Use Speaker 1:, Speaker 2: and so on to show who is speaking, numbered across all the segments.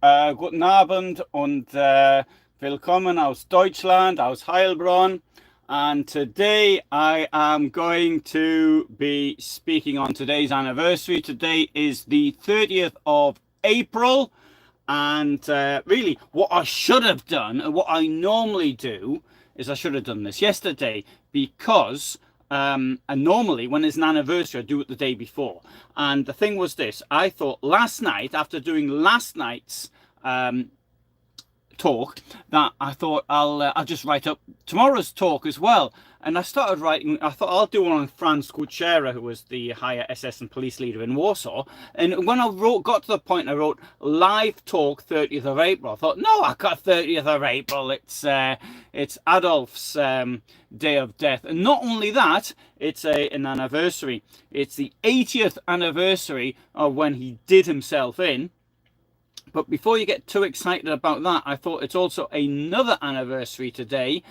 Speaker 1: Guten Abend und willkommen aus Deutschland, aus Heilbronn. And today I am going to be speaking on today's anniversary. Today is the 30th of April. And really, what I should have done, and what I normally do, is I should have done this yesterday because and normally when there's an anniversary, I do it the day before. And the thing was this: I thought last night, after doing last night's talk, that I thought I'll just write up tomorrow's talk as well. And I started writing. I thought I'll do one on Franz Kutschera, who was the higher SS and police leader in Warsaw. And when I got to the point, I wrote live talk 30th of April. I thought, no, I got 30th of April. It's Adolf's day of death, and not only that, it's an anniversary. It's the 80th anniversary of when he did himself in. But before you get too excited about that, I thought it's also another anniversary today.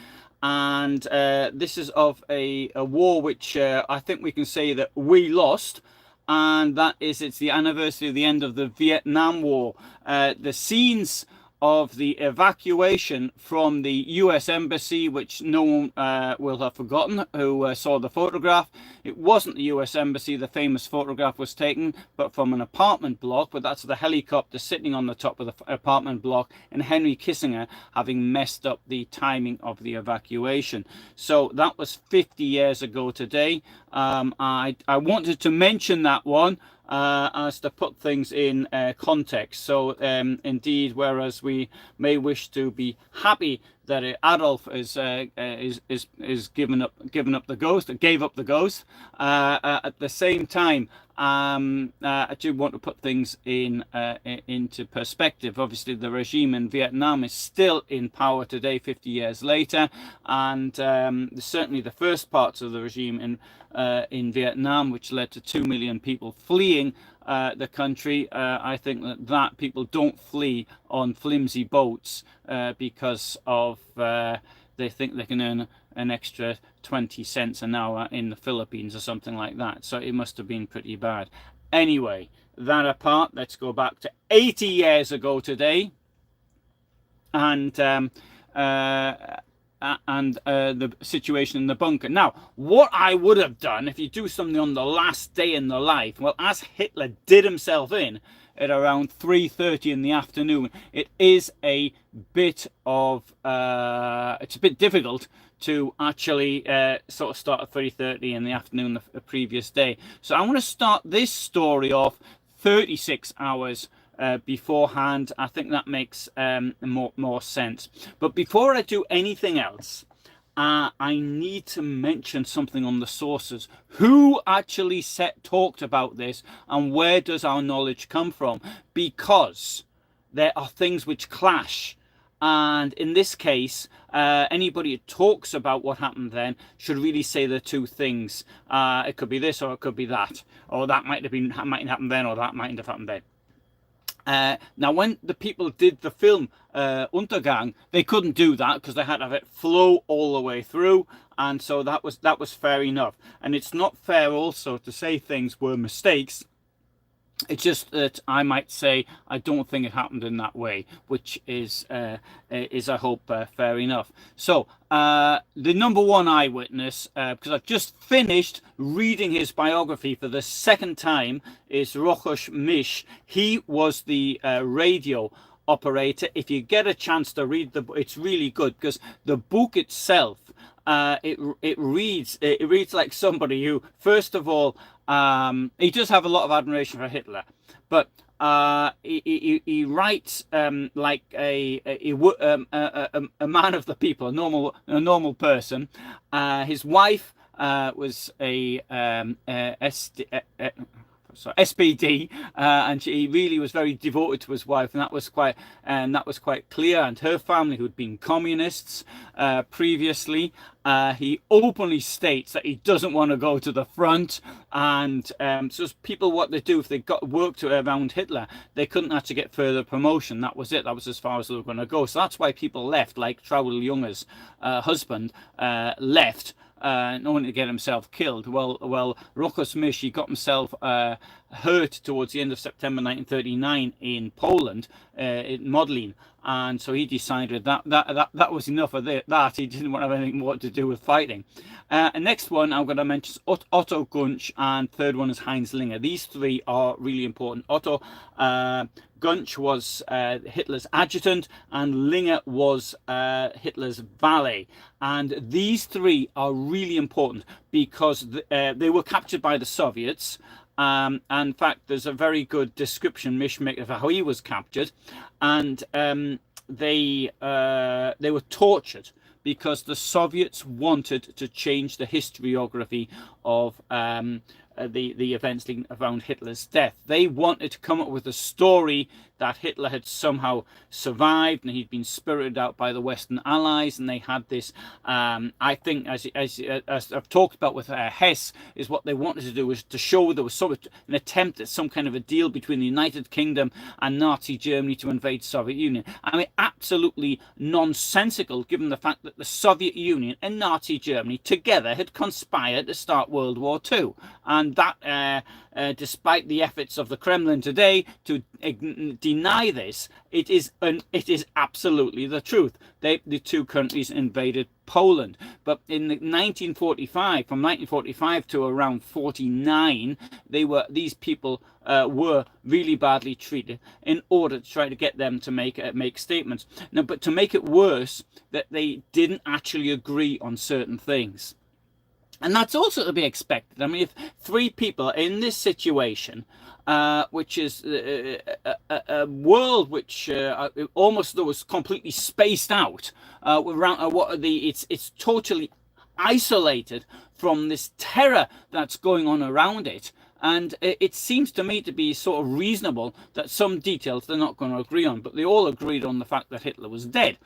Speaker 1: And this is of a war which I think we can say that we lost, and that is it's the anniversary of the end of the Vietnam War. The scenes of the evacuation from the US Embassy, which no one will have forgotten who saw the photograph. It wasn't the US Embassy. The famous photograph was taken, but from an apartment block, but that's the helicopter sitting on the top of the apartment block, and Henry Kissinger having messed up the timing of the evacuation. So that was 50 years ago today. I wanted to mention that one as to put things in context. So indeed, whereas we may wish to be happy that Adolf is given up the ghost, gave up the ghost, at the same time, I do want to put things into perspective. Obviously, the regime in Vietnam is still in power today, 50 years later, and certainly the first parts of the regime in Vietnam, which led to 2 million people fleeing the country. I think that people don't flee on flimsy boats because of they think they can earn an extra 20 cents an hour in the Philippines or something like that. So it must have been pretty bad. Anyway, that apart, let's go back to 80 years ago today, and the situation in the bunker. Now, what I would have done if you do something on the last day in the life, well, as Hitler did himself in at around 3:30 in the afternoon, it is a bit of it's a bit difficult to actually sort of start at 3:30 in the afternoon the previous day. So I want to start this story off 36 hours beforehand. I think that makes more sense. But before I do anything else, I need to mention something on the sources. Who actually talked about this, and where does our knowledge come from? Because there are things which clash. And in this case, anybody who talks about what happened then should really say the two things. It could be this or it could be that. Or that might happen then, or that mightn't have happened then. Now, when the people did the film Untergang, they couldn't do that because they had to have it flow all the way through, and so that was fair enough. And it's not fair also to say things were mistakes. It's just that I might say I don't think it happened in that way, which is I hope fair enough. So the number one eyewitness, because I've just finished reading his biography for the second time, is Rochus Misch. He was the radio operator. If you get a chance to read the book, it's really good, because the book itself, it reads like somebody who, first of all, he does have a lot of admiration for Hitler, but he writes like a man of the people, a normal person. His wife was a SPD, and he really was very devoted to his wife, and that was quite clear. And her family, who'd been communists previously, he openly states that he doesn't want to go to the front. And so people, what they do if they got worked around Hitler, they couldn't actually get further promotion. That was it. That was as far as they were going to go. So that's why people left, like Traudl Junge's husband left. only to get himself killed. Well, Rochus Misch, he got himself hurt towards the end of September 1939 in Poland, in Modlin, and so he decided that was enough of that. He didn't want to have anything more to do with fighting. And next one I'm going to mention is Otto Günsche, and third one is Heinz Linge. These three are really important. Otto Günsche was Hitler's adjutant, and Linge was Hitler's valet. And these three are really important because they were captured by the Soviets. And in fact, there's a very good description Misch makes of how he was captured, and they were tortured because the Soviets wanted to change the historiography of the events around Hitler's death. They wanted to come up with a story that Hitler had somehow survived and he'd been spirited out by the Western Allies, and they had this, I think, as I've talked about with Hess, is what they wanted to do was to show there was sort of an attempt at some kind of a deal between the United Kingdom and Nazi Germany to invade Soviet Union. I mean, absolutely nonsensical, given the fact that the Soviet Union and Nazi Germany together had conspired to start World War II, and that despite the efforts of the Kremlin today to deny this, it is absolutely the truth. The two countries invaded Poland, but in 1945, from 1945 to around 49, these people were really badly treated in order to try to get them to make statements. Now, but to make it worse, that they didn't actually agree on certain things. And that's also to be expected. I mean, if three people in this situation, which is a world which almost was completely spaced out, it's totally isolated from this terror that's going on around it. And it seems to me to be sort of reasonable that some details they're not going to agree on, but they all agreed on the fact that Hitler was dead.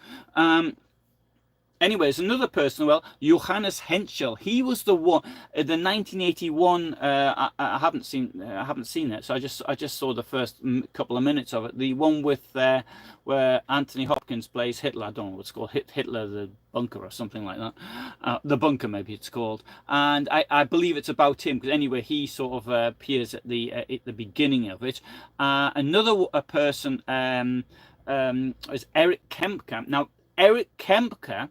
Speaker 1: Anyways, another person, well, Johannes Hentschel, he was the one. The 1981. I haven't seen it, so I just saw the first couple of minutes of it. The one with where Anthony Hopkins plays Hitler. I don't know what it's called. Hitler the Bunker or something like that. The Bunker, maybe it's called. And I believe it's about him, because anyway, he sort of appears at the beginning of it. Another person is Erich Kempka. Now, Erich Kempka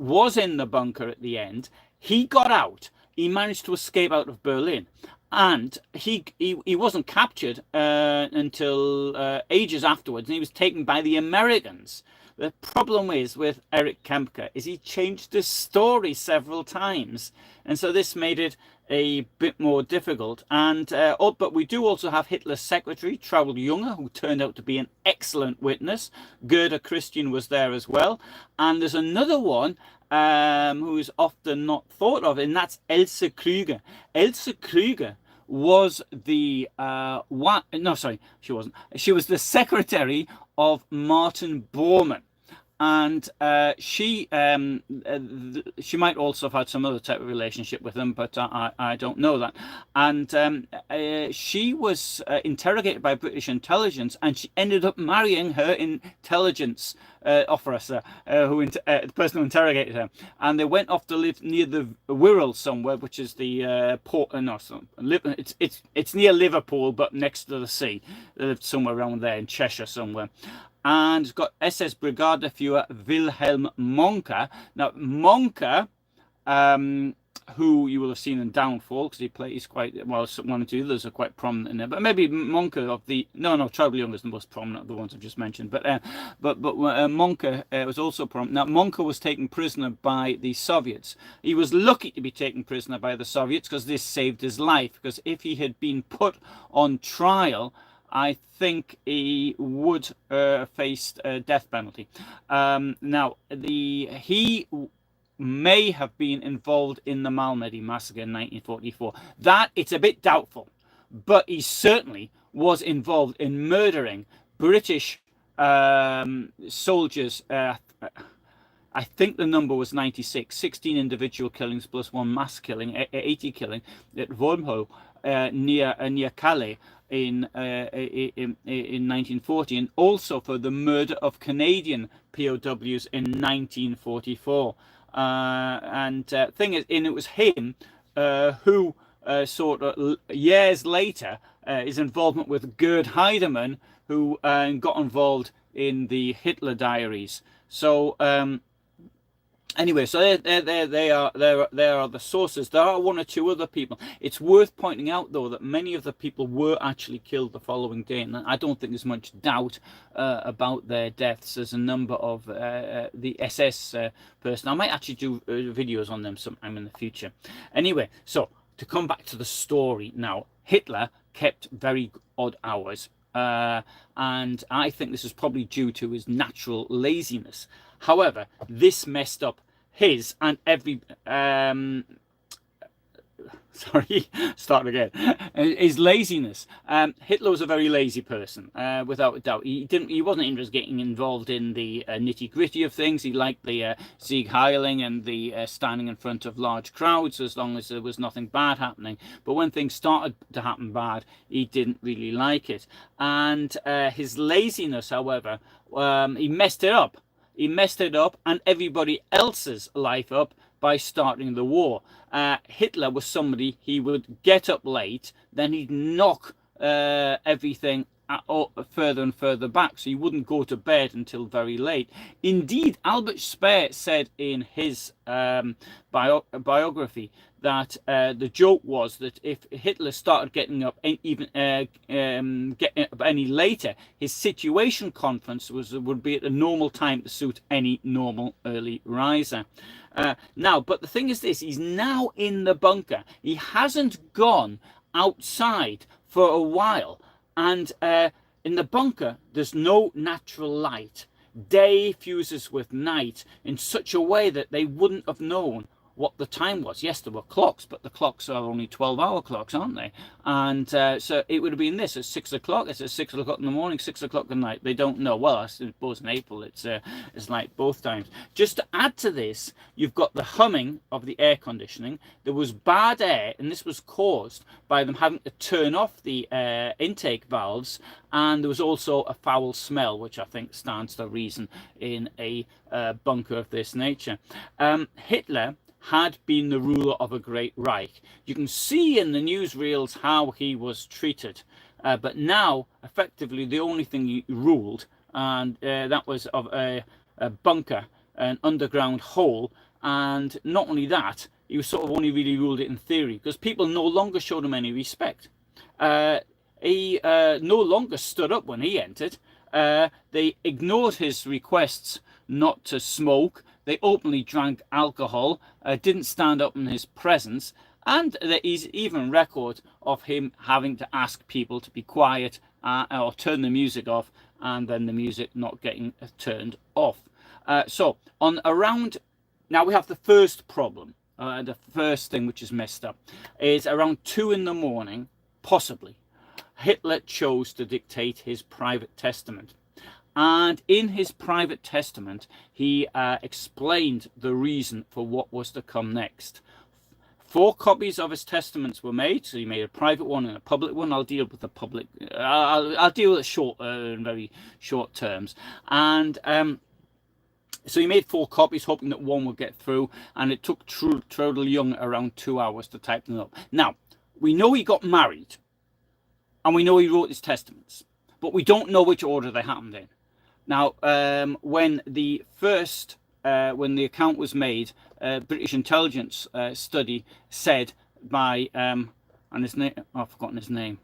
Speaker 1: was in the bunker at the end. He got out. He managed to escape out of Berlin, and he wasn't captured until ages afterwards, and he was taken by the Americans. The problem is with Erich Kempka is he changed his story several times, and so this made it a bit more difficult. And but we do also have Hitler's secretary, Traudl Junge, who turned out to be an excellent witness. Gerda Christian was there as well. And there's another one who is often not thought of, and that's Else Krüger. Else Krüger was the she wasn't. She was the secretary of Martin Bormann. And she might also have had some other type of relationship with him, but I don't know that. And she was interrogated by British intelligence, and she ended up marrying her intelligence officer, the person who interrogated her. And they went off to live near the Wirral somewhere, which is the port. It's near Liverpool, but next to the sea. They lived somewhere around there in Cheshire somewhere. And it's got SS Brigadefuehrer Wilhelm Mohnke. Now, Mohnke, who you will have seen in Downfall, because he's quite, well, one or two others are quite prominent in there. But maybe Mohnke of the, Traudl Junge is the most prominent of the ones I've just mentioned. But Mohnke was also prominent. Now, Mohnke was taken prisoner by the Soviets. He was lucky to be taken prisoner by the Soviets because this saved his life. Because if he had been put on trial, I think he would face a death penalty. Now, he may have been involved in the Malmedy massacre in 1944. That, it's a bit doubtful, but he certainly was involved in murdering British soldiers. I think the number was 96, 16 individual killings plus one mass killing, 80 killing at Wormhoe near Calais in 1940, and also for the murder of Canadian POWs in 1944. Thing is, and it was him who sort of years later his involvement with Gerd Heidemann, who got involved in the Hitler diaries. So anyway, so they are the sources. There are one or two other people. It's worth pointing out, though, that many of the people were actually killed the following day, and I don't think there's much doubt about their deaths. There's a number of the SS person. I might actually do videos on them sometime in the future. Anyway, so to come back to the story now, Hitler kept very odd hours. And I think this is probably due to his natural laziness. However, this messed up his and every sorry, start again. His laziness. Hitler was a very lazy person, without a doubt. He wasn't interested in getting involved in the nitty gritty of things. He liked the Sieg Heiling and the standing in front of large crowds, as long as there was nothing bad happening. But when things started to happen bad, he didn't really like it. And his laziness, however, he messed it up. He messed it up and everybody else's life up by starting the war. Hitler was somebody, he would get up late, then he'd knock everything further and further back, so he wouldn't go to bed until very late. Indeed, Albert Speer said in his biography that the joke was that if Hitler started getting up getting up any later, his situation conference would be at a normal time to suit any normal early riser. Now, but the thing is this, he's now in the bunker. He hasn't gone outside for a while. And in the bunker, there's no natural light. Day fuses with night in such a way that they wouldn't have known what the time was. Yes, there were clocks, but the clocks are only 12-hour clocks, aren't they? And so it would have been this at 6 o'clock. It's at 6 o'clock in the morning, 6 o'clock at night. They don't know. Well, I suppose in April it's like both times. Just to add to this, you've got the humming of the air conditioning. There was bad air, and this was caused by them having to turn off the intake valves. And there was also a foul smell, which I think stands to reason in a bunker of this nature. Hitler had been the ruler of a great Reich. You can see in the newsreels how he was treated. But now, effectively, the only thing he ruled, and that was of a bunker, an underground hole. And not only that, he was sort of only really ruled it in theory, because people no longer showed him any respect. He no longer stood up when he entered. They ignored his requests not to smoke. They openly drank alcohol, didn't stand up in his presence, and there is even record of him having to ask people to be quiet or turn the music off, and then the music not getting turned off. So on around, now we have the first problem, the first thing which is messed up, is around 2 in the morning, possibly, Hitler chose to dictate his private testament. And in his private testament, he explained the reason for what was to come next. 4 copies of his testaments were made. So he made a private one and a public one. I'll deal with the public. I'll deal with it short, in very short terms. And so he made 4 copies, hoping that one would get through. And it took Traudl Junge around 2 hours to type them up. Now, we know he got married. And we know he wrote his testaments. But we don't know which order they happened in. Now, when the account was made, British intelligence study said by, and his name, I've forgotten his name,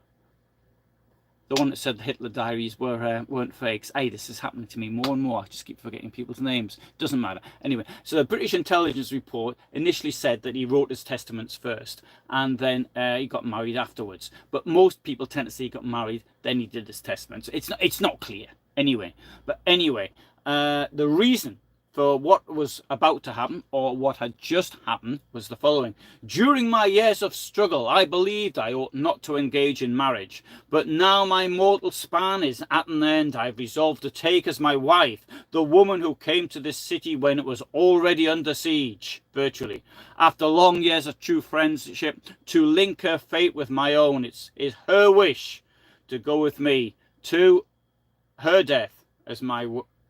Speaker 1: the one that said the Hitler diaries weren't fakes. Hey, this is happening to me more and more. I just keep forgetting people's names. Doesn't matter. Anyway, so the British intelligence report initially said that he wrote his testaments first, and then he got married afterwards. But most people tend to say he got married, then he did his testaments. It's not clear. Anyway, the reason for what was about to happen, or what had just happened, was the following. During my years of struggle, I believed I ought not to engage in marriage. But now my mortal span is at an end. I have resolved to take as my wife the woman who came to this city when it was already under siege, virtually. After long years of true friendship, to link her fate with my own. It is her wish to go with me to her death as my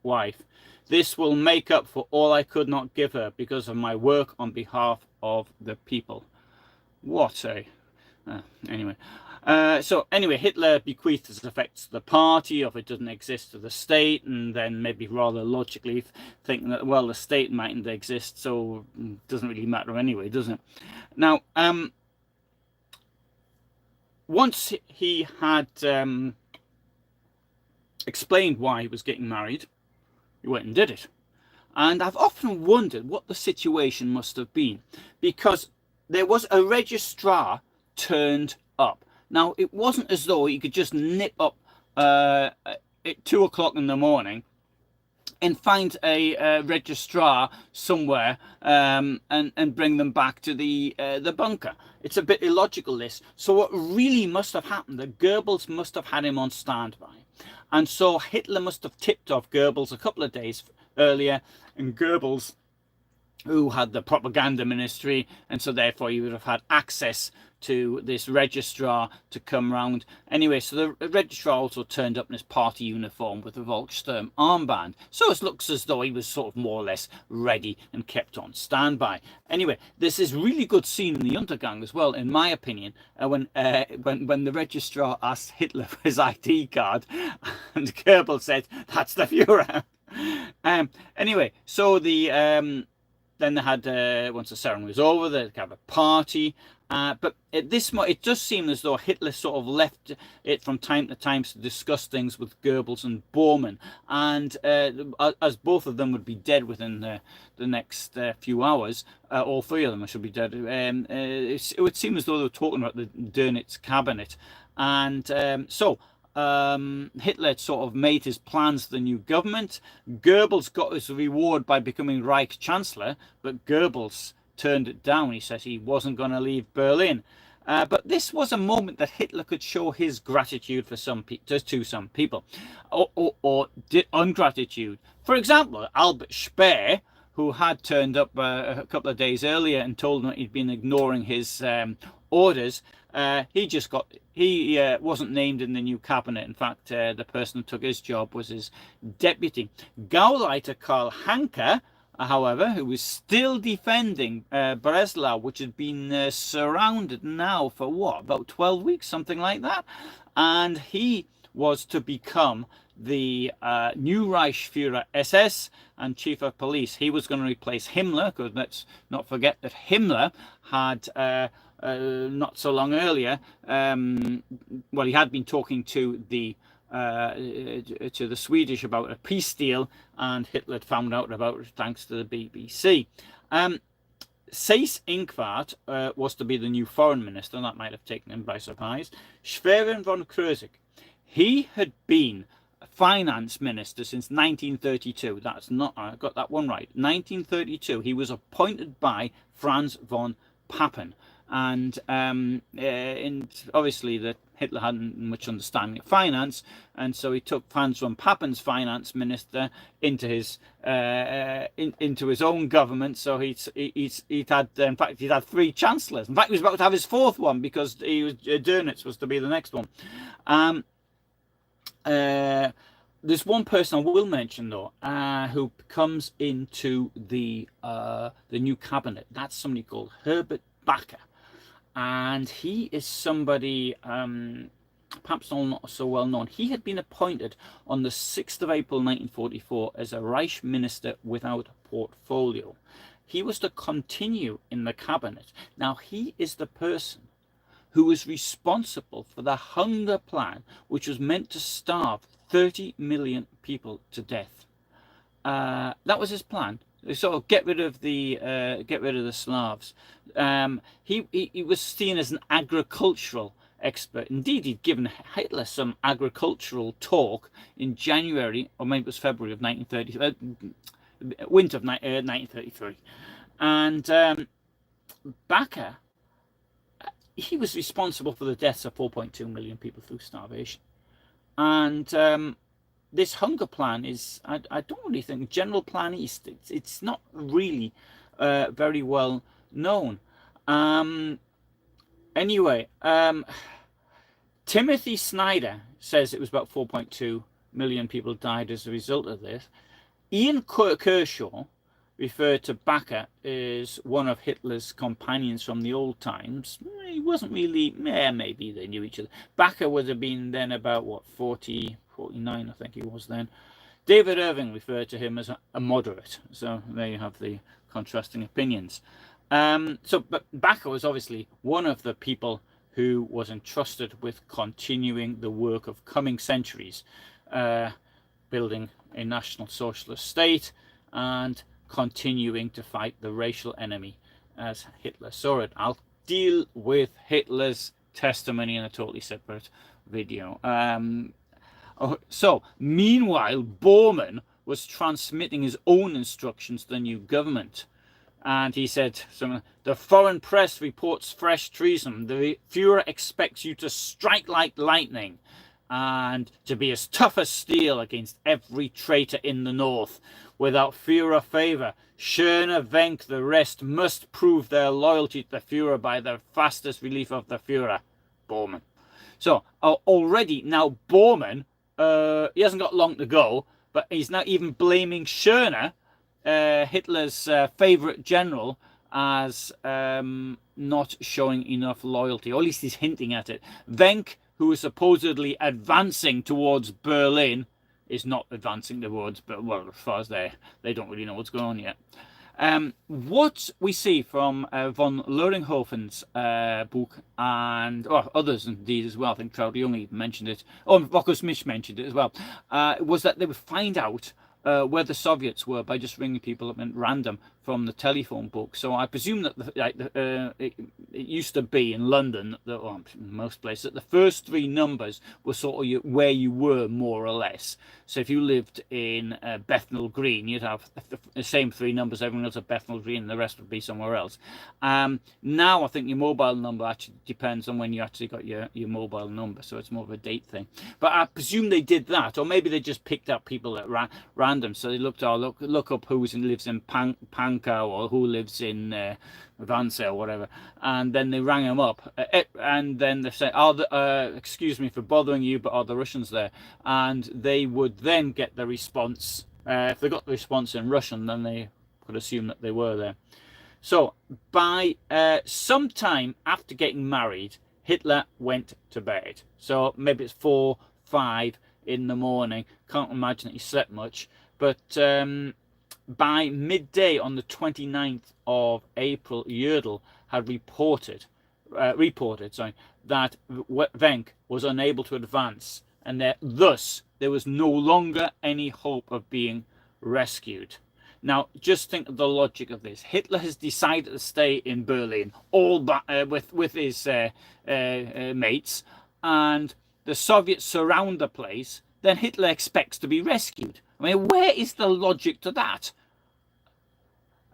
Speaker 1: wife. This will make up for all I could not give her because of my work on behalf of the people. What a... anyway. So anyway, Hitler bequeathed his effects to the party, or if it doesn't exist, to the state, and then maybe rather logically thinking that, well, the state mightn't exist, so it doesn't really matter anyway, does it? Now, once he had explained why he was getting married, he went and did it. And I've often wondered what the situation must have been, because there was a registrar turned up. Now, it wasn't as though you could just nip up at 2 o'clock in the morning and find a registrar somewhere and bring them back to the bunker. It's a bit illogical, this. So what really must have happened, that Goebbels must have had him on standby. And so Hitler must have tipped off Goebbels a couple of days earlier, and Goebbels, who had the propaganda ministry, and so therefore he would have had access to this registrar to come round. Anyway, so the registrar also turned up in his party uniform with a Volkssturm armband. So it looks as though he was sort of more or less ready and kept on standby. Anyway, there's this really good scene in the Untergang as well, in my opinion, when the registrar asked Hitler for his ID card, and Goebbels said, "That's the Führer." Anyway, so then they had, once the ceremony was over, they'd have a party. But at this moment, it does seem as though Hitler sort of left it from time to time to discuss things with Goebbels and Bormann. And as both of them would be dead within the next few hours, all three of them should be dead, it would seem as though they were talking about the Dönitz cabinet. And Hitler had sort of made his plans for the new government. Goebbels got his reward by becoming Reich Chancellor, but Goebbels turned it down. He said he wasn't going to leave Berlin. But this was a moment that Hitler could show his gratitude for to some people, or ungratitude. For example, Albert Speer, who had turned up a couple of days earlier and told him that he'd been ignoring his orders. He wasn't named in the new cabinet. In fact, the person who took his job was his deputy. Gauleiter Karl Hanke, however, who was still defending Breslau, which had been surrounded now for what, about 12 weeks, something like that. And he was to become the new Reichsführer SS and Chief of Police. He was going to replace Himmler, because let's not forget that Himmler had not so long earlier, well, he had been talking to the Swedish about a peace deal, and Hitler had found out about it thanks to the BBC. Seyss-Inquart was to be the new foreign minister, and that might have taken him by surprise. Schwerin von Krosigk, he had been finance minister since 1932. That's not, I got that one right. 1932. He was appointed by Franz von Papen. And obviously that Hitler hadn't much understanding of finance, and so he took Franz von Papen's finance minister into his own government. So he'd had, in fact, he'd had 3 chancellors. In fact, he was about to have his 4th one, because Dönitz was to be the next one. There's one person I will mention though, who comes into the new cabinet. That's somebody called Herbert Bacher. And he is somebody perhaps not so well known. He had been appointed on the 6th of April 1944 as a Reich Minister without portfolio. He was to continue in the cabinet. Now, he is the person who was responsible for the hunger plan, which was meant to starve 30 million people to death. That was his plan. Sort of get rid of the Slavs. He was seen as an agricultural expert. Indeed, he'd given Hitler some agricultural talk in January, or maybe it was February of 1930, winter of 1933. And Bacher, he was responsible for the deaths of 4.2 million people through starvation. And this hunger plan is, I don't really think, General Plan East, it's not really very well known. Anyway, Timothy Snyder says it was about 4.2 million people died as a result of this. Ian Kershaw referred to Bacher as one of Hitler's companions from the old times. He wasn't really, maybe they knew each other. Bacher would have been then about, what, 40, 49, I think he was then. David Irving referred to him as a moderate. So there you have the contrasting opinions. But Bacher was obviously one of the people who was entrusted with continuing the work of coming centuries, building a national socialist state and continuing to fight the racial enemy as Hitler saw it. I'll deal with Hitler's testimony in a totally separate video. So, meanwhile, Bormann was transmitting his own instructions to the new government. And he said, the foreign press reports fresh treason. The Fuhrer expects you to strike like lightning and to be as tough as steel against every traitor in the north. Without Führer favor, Schöne, Wenck, the rest must prove their loyalty to the Führer by the fastest relief of the Führer. Bormann. So already now Bormann, he hasn't got long to go, but he's now even blaming Schöne, Hitler's favourite general, as not showing enough loyalty, or at least he's hinting at it. Wenck, who is supposedly advancing towards Berlin, is not advancing towards, but well, as far as they don't really know what's going on yet. What we see from von Loringhoven's book, and others indeed as well, I think Traudl Junge even mentioned it, Rochus Misch mentioned it as well, was that they would find out where the Soviets were by just ringing people up at random from the telephone book. So I presume that it used to be in London, or most places, that the first three numbers were sort of where you were, more or less. So if you lived in Bethnal Green, you'd have the same three numbers. Everyone else at Bethnal Green, and the rest would be somewhere else. Now I think your mobile number actually depends on when you actually got your mobile number, so it's more of a date thing. But I presume they did that, or maybe they just picked up people at random. So they look up who lives in Pankau, or who lives in Vance or whatever, and then they rang him up, and then they say, excuse me for bothering you, but are the Russians there? And they would then get the response. If they got the response in Russian, then they could assume that they were there. So by some time after getting married, Hitler went to bed. So maybe it's 4, 5 in the morning. Can't imagine that he slept much. But by midday on the 29th of April, Jodl had reported that Wenck was unable to advance, and that thus there was no longer any hope of being rescued. Now, just think of the logic of this. Hitler has decided to stay in Berlin, with his mates, and the Soviets surround the place. Then Hitler expects to be rescued. I mean, where is the logic to that?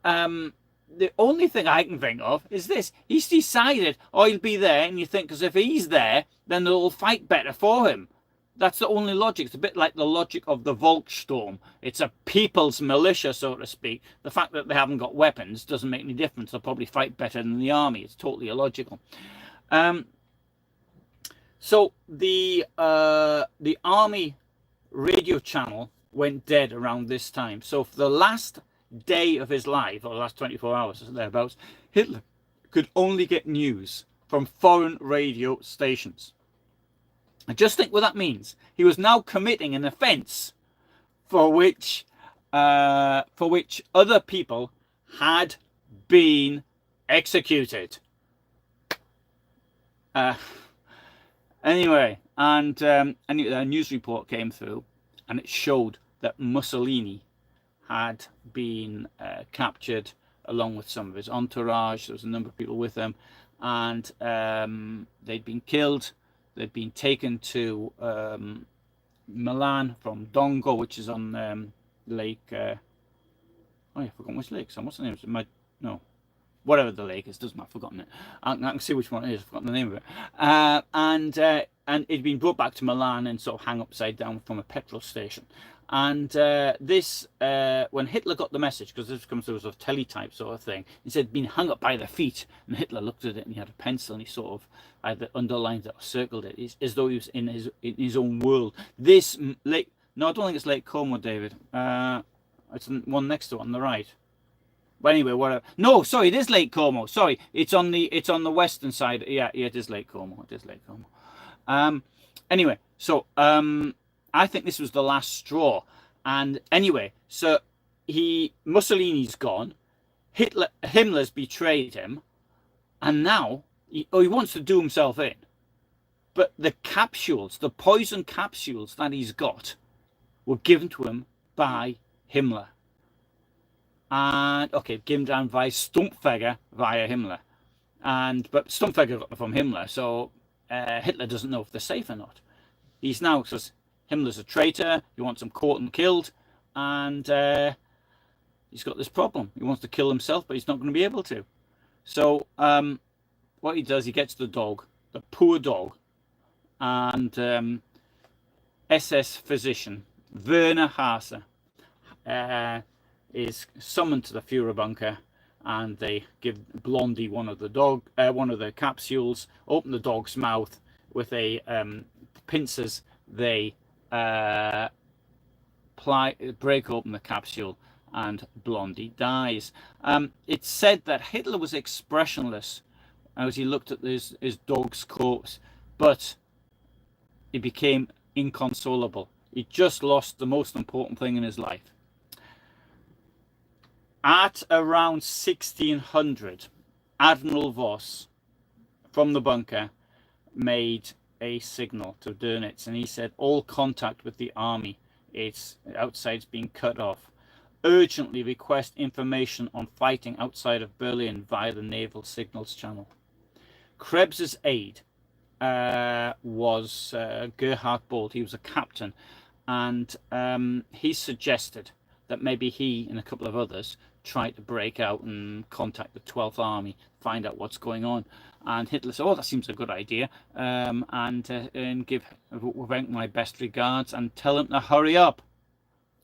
Speaker 1: The only thing I can think of is this. He's decided, he'll be there, and you think, because if he's there, then they'll fight better for him. That's the only logic. It's a bit like the logic of the Volkssturm. It's a people's militia, so to speak. The fact that they haven't got weapons doesn't make any difference. They'll probably fight better than the army. It's totally illogical. So the army radio channel went dead around this time. So for the last day of his life, or the last 24 hours or thereabouts, Hitler could only get news from foreign radio stations. And just think what that means. He was now committing an offence for which other people had been executed. Anyway, and a news report came through, and it showed that Mussolini had been captured along with some of his entourage. There was a number of people with him, and they'd been killed. They'd been taken to Milan from Dongo, which is on Lake. I've forgotten which lake. So what's the name? Whatever the lake is, doesn't matter. I've forgotten it. I can see which one it is. I've forgotten the name of it. And it'd been brought back to Milan and sort of hung upside down from a petrol station. And when Hitler got the message, because this comes through as a teletype sort of thing, he said been hung up by the feet, and Hitler looked at it and he had a pencil and he sort of either underlined it or circled it. It's as though he was in his own world. This lake, no, I don't think it's Lake Como, David. It's the one next to it on the right. But anyway, whatever. No, sorry, it is Lake Como. Sorry, it's on the western side. Yeah, it is Lake Como. It is Lake Como. Anyway, so I think this was the last straw. And anyway, so Mussolini's gone. Himmler's betrayed him, and now he wants to do himself in. But the capsules, the poison capsules that he's got, were given to him by Himmler. And okay, given down via Stumpfegger via Himmler, but Stumpfegger got them from Himmler, so Hitler doesn't know if they're safe or not. He's now says Himmler's a traitor. He wants him caught and killed, and he's got this problem. He wants to kill himself, but he's not going to be able to. So what he does, he gets the dog, the poor dog, and SS physician Werner Haase is summoned to the Führer bunker, and they give Blondi one of the capsules, open the dog's mouth with a pincers. They break open the capsule, and Blondi dies. It's said that Hitler was expressionless as he looked at his dog's corpse, but he became inconsolable. He just lost the most important thing in his life. At around 1600, Admiral Voss from the bunker made a signal to Dönitz, and he said, all contact with the army outside's being cut off. Urgently request information on fighting outside of Berlin via the naval signals channel. Krebs's aide was Gerhard Bold. He was a captain, and he suggested that maybe he and a couple of others try to break out and contact the 12th Army, find out what's going on. And Hitler said, oh, that seems a good idea, and give Wenck my best regards and tell him to hurry up,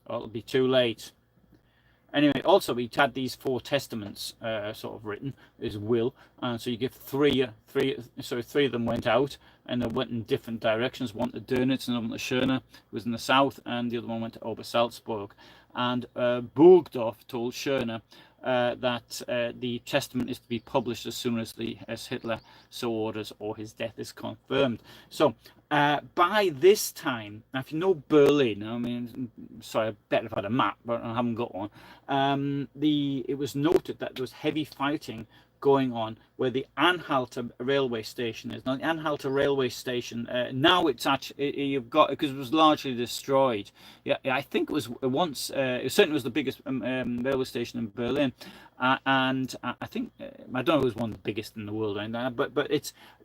Speaker 1: or it'll be too late. Anyway, also he had these 4 testaments sort of written, his will, and so you give three of them went out, and they went in different directions. One to Dönitz, and one to Schöne, who was in the south, and the other one went to Obersalzburg. And Burgdorf told Schöne that the testament is to be published as soon as Hitler so orders, or his death is confirmed. So by this time, if you know Berlin, I mean, sorry, I bet I've had a map, but I haven't got one. It was noted that there was heavy fighting going on where the Anhalter railway station is. Now, the Anhalter railway station, now it's actually, you've got, because it was largely destroyed. Yeah, I think it was once, it certainly was the biggest railway station in Berlin. And I think, I don't know if it was one of the biggest in the world, but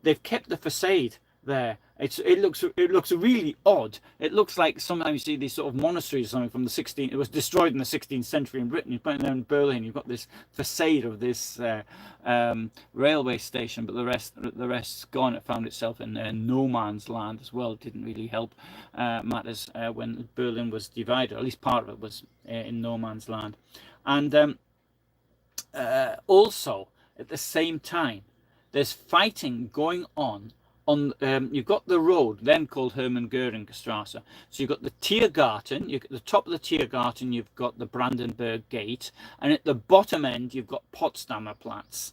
Speaker 1: they've kept the facade there. It looks really odd. It looks like sometimes you see these sort of monasteries or something from the 16th. It was destroyed in the 16th century in Britain. You've got there in Berlin. You've got this facade of this railway station, but the rest's gone. It found itself in no man's land as well. It didn't really help matters when Berlin was divided. At least part of it was in no man's land. And also at the same time, there's fighting going on. You've got the road then called Hermann Göring Strasse. So you've got the Tiergarten, at the top of the Tiergarten you've got the Brandenburg Gate, and at the bottom end you've got Potsdamer Platz.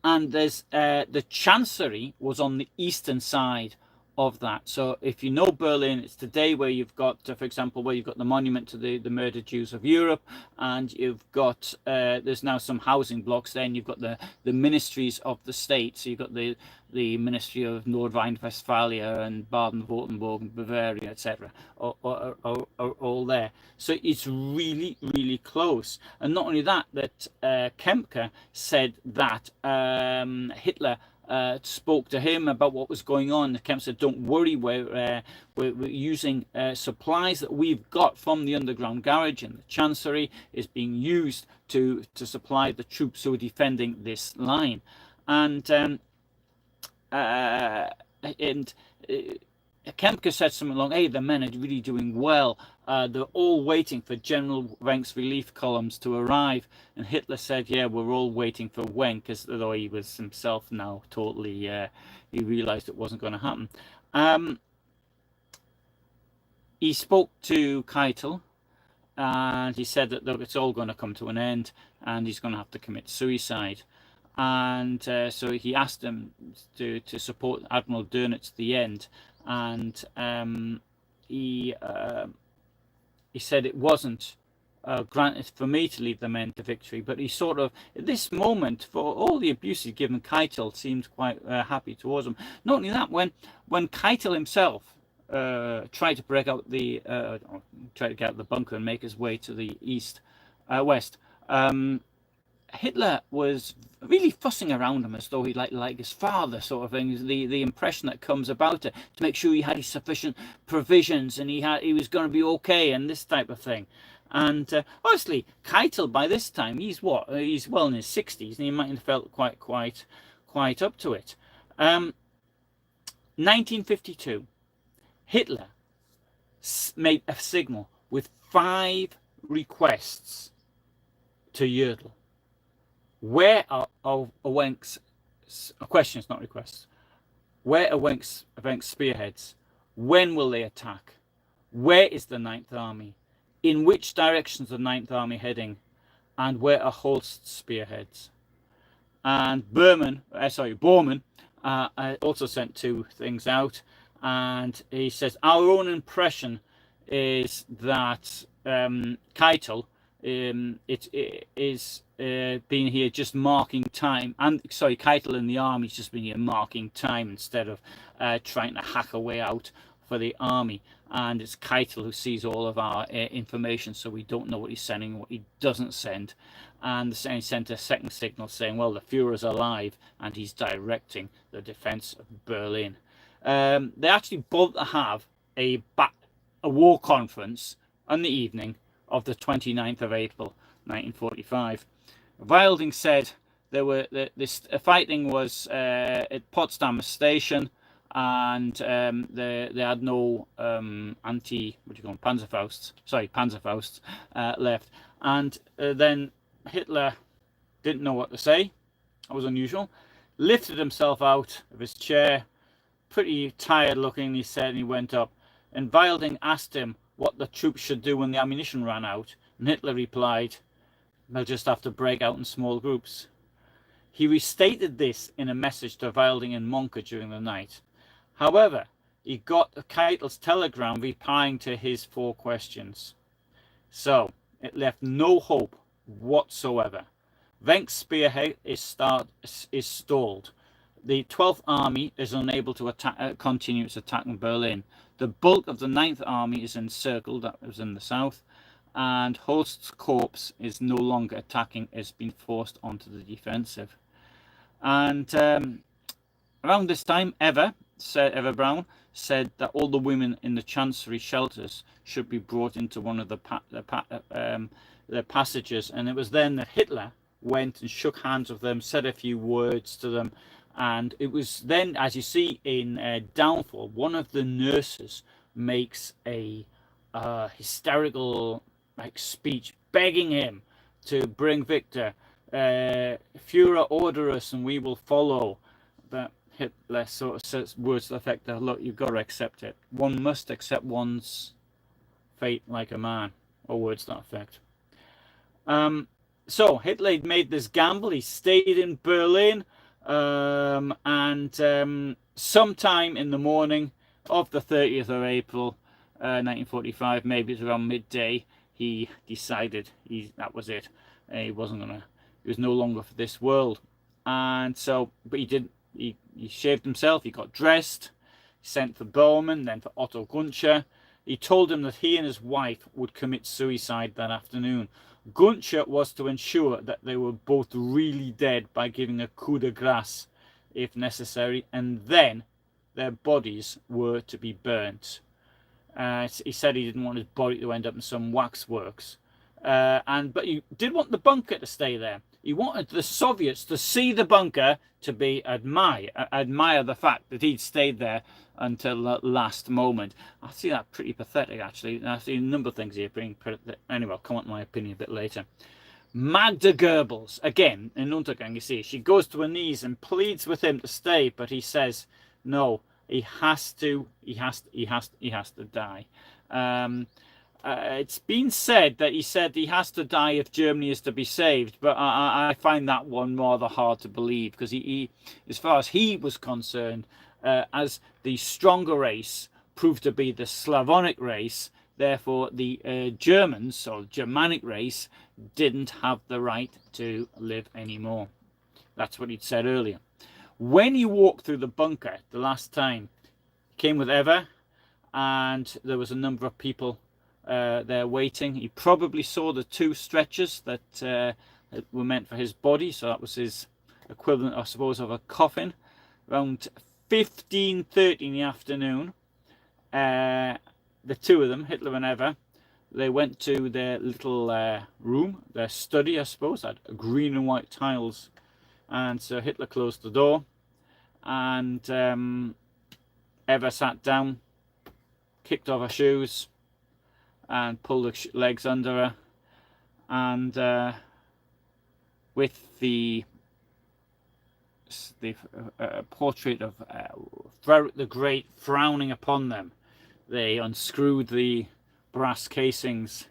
Speaker 1: And there's the Chancery was on the eastern side of that. So if you know Berlin, it's today where you've got, for example, where you've got the monument to the murdered Jews of Europe, and you've got there's now some housing blocks there, and you've got the ministries of the state. So you've got the Ministry of North Rhine-Westphalia and Baden-Württemberg and Bavaria, etc. all there. So it's really, really close. And not only that, Kempka said that Hitler spoke to him about what was going on. Kempka said, don't worry, we're using supplies that we've got from the underground garage, and the Chancery is being used to supply the troops who are defending this line. And Kempka said something along, hey, the men are really doing well. They're all waiting for General Wenck's relief columns to arrive. And Hitler said, yeah, we're all waiting for Wenck, as though he was himself now totally, he realized it wasn't going to happen. He spoke to Keitel, and he said that, look, it's all going to come to an end, and he's going to have to commit suicide. And so he asked him to support Admiral Dönitz to the end, and he said it wasn't granted for me to lead the men to victory, but he sort of, at this moment, for all the abuse he'd given Keitel, seemed quite happy towards him. Not only that, when Keitel himself tried to break out try to get out of the bunker and make his way to the west, Hitler was really fussing around him as though he like his father, sort of thing. The impression that comes about it, to make sure he had his sufficient provisions and he was going to be okay, and this type of thing. And honestly, Keitel by this time, he's well in his 60s, and he might have felt quite up to it. 1952, Hitler made a signal with 5 requests to Jodl. Where are Wenck's questions, not requests? Where are Wenck's spearheads? When will they attack? Where is the 9th Army? In which direction is the 9th Army heading? And where are Holst's spearheads? And Bormann also sent 2 things out, and he says, our own impression is that Keitel it is been here just marking time, and Keitel in the army's just been here marking time instead of trying to hack a way out for the army. And it's Keitel who sees all of our information, so we don't know what he's sending and what he doesn't send. And he sent a second signal saying, well, the Führer's alive and he's directing the defense of Berlin. They actually both have a war conference on the evening of the 29th of April 1945. Wilding said this fighting was at Potsdamer Station, and they had no Panzerfausts left. And then Hitler didn't know what to say. That was unusual. Lifted himself out of his chair, pretty tired looking, he said, and he went up. And Wilding asked him what the troops should do when the ammunition ran out, and Hitler replied, they'll just have to break out in small groups. He restated this in a message to Wilding and Mohnke during the night. However, he got Keitel's telegram replying to his 4 questions. So, it left no hope whatsoever. Wenck's spearhead is stalled. The 12th Army is unable to continue its attack in Berlin. The bulk of the 9th Army is encircled, that was in the south, and Holst's corps is no longer attacking, it's been forced onto the defensive. And around this time, Eva Braun said that all the women in the Chancery shelters should be brought into one of the passages, and it was then that Hitler went and shook hands with them, said a few words to them. And it was then, as you see in Downfall, one of the nurses makes a hysterical speech begging him to bring Victor. Führer, order us and we will follow. But Hitler sort of says words to the effect that, look, you've got to accept it. One must accept one's fate like a man, or words to that effect. So Hitler had made this gamble. He stayed in Berlin. Sometime in the morning of the 30th of April 1945, maybe it's around midday, he decided that was it. He was no longer for this world. And so, but he shaved himself, he got dressed, he sent for Bormann, then for Otto Günsche. He told him that he and his wife would commit suicide that afternoon. Günsche was to ensure that they were both really dead by giving a coup de grace if necessary, and then their bodies were to be burnt. He said he didn't want his body to end up in some waxworks, but he did want the bunker to stay there. He wanted the Soviets to see the bunker, to be admire the fact that he'd stayed there until the last moment. I see that pretty pathetic, actually. I see a number of things here being pathetic. Anyway, I'll come on to my opinion a bit later. Magda Goebbels, again, in Untergang, you see, she goes to her knees and pleads with him to stay, but he says, no, he has to die. it's been said that he has to die if Germany is to be saved, but I find that one rather hard to believe, because he as far as he was concerned, as the stronger race proved to be the Slavonic race, therefore the Germans, or Germanic race, didn't have the right to live anymore. That's what he'd said earlier. When he walked through the bunker the last time, he came with Eva, and there was a number of people there waiting. He probably saw the 2 stretchers that were meant for his body, so that was his equivalent, I suppose, of a coffin. Around 15:30 in the afternoon, the 2 of them, Hitler and Eva, they went to their little room, their study, I suppose, had green and white tiles, and so Hitler closed the door, and Eva sat down, kicked off her shoes, and pulled her legs under her, and with the portrait of the Great frowning upon them, they unscrewed the brass casings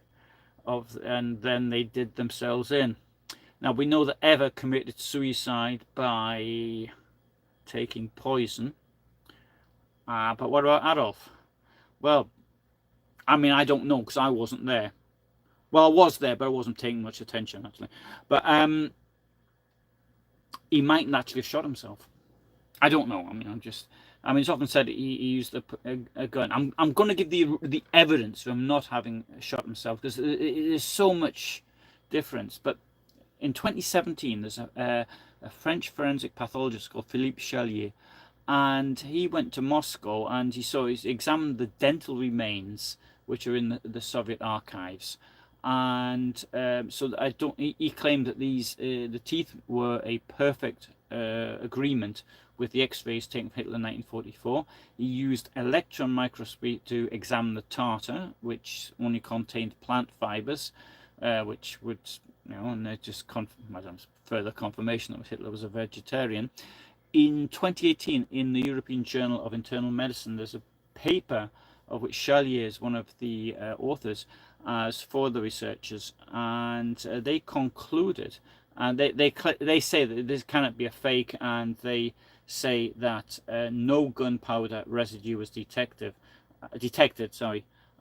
Speaker 1: and then they did themselves in. Now we know that Eva committed suicide by taking poison, but what about Adolf? Well, I mean, I don't know, because I wasn't there. Well, I was there, but I wasn't paying much attention, actually. But he mightn't actually have shot himself. I don't know. I mean, it's often said he used a gun. I'm going to give the evidence for him not having shot himself, because there's so much difference. But in 2017, there's a French forensic pathologist called Philippe Chalier, and he went to Moscow and he examined the dental remains which are in the Soviet archives, and so he claimed that the teeth were a perfect agreement with the X-rays taken from Hitler in 1944. He used electron microscopy to examine the tartar, which only contained plant fibers, which would, and it just further confirmation that Hitler was a vegetarian. In 2018, in the European Journal of Internal Medicine, there's a paper of which Chalier is one of the authors, as for the researchers, and they concluded, and they say that this cannot be a fake, and they say that no gunpowder residue was detected,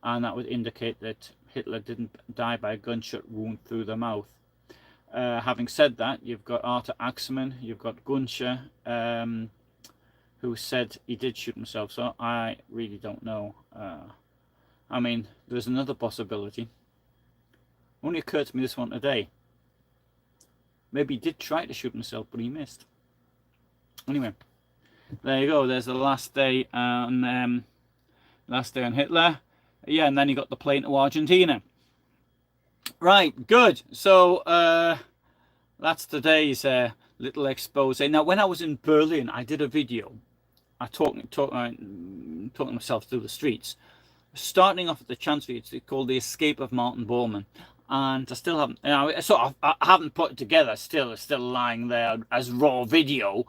Speaker 1: and that would indicate that Hitler didn't die by a gunshot wound through the mouth. Having said that, you've got Otto Axmann, you've got Günsche, who said he did shoot himself, so I really don't know. I mean, there's another possibility. Only occurred to me this one today. Maybe he did try to shoot himself, but he missed. Anyway, there you go. There's the last day on Hitler. Yeah, and then he got the plane to Argentina. Right, good. So that's today's little expose. Now, when I was in Berlin, I did a video. I talking myself through the streets, starting off at the Chancellery. It's called "The Escape of Martin Bormann," and I still haven't. I haven't put it together. It's still lying there as raw video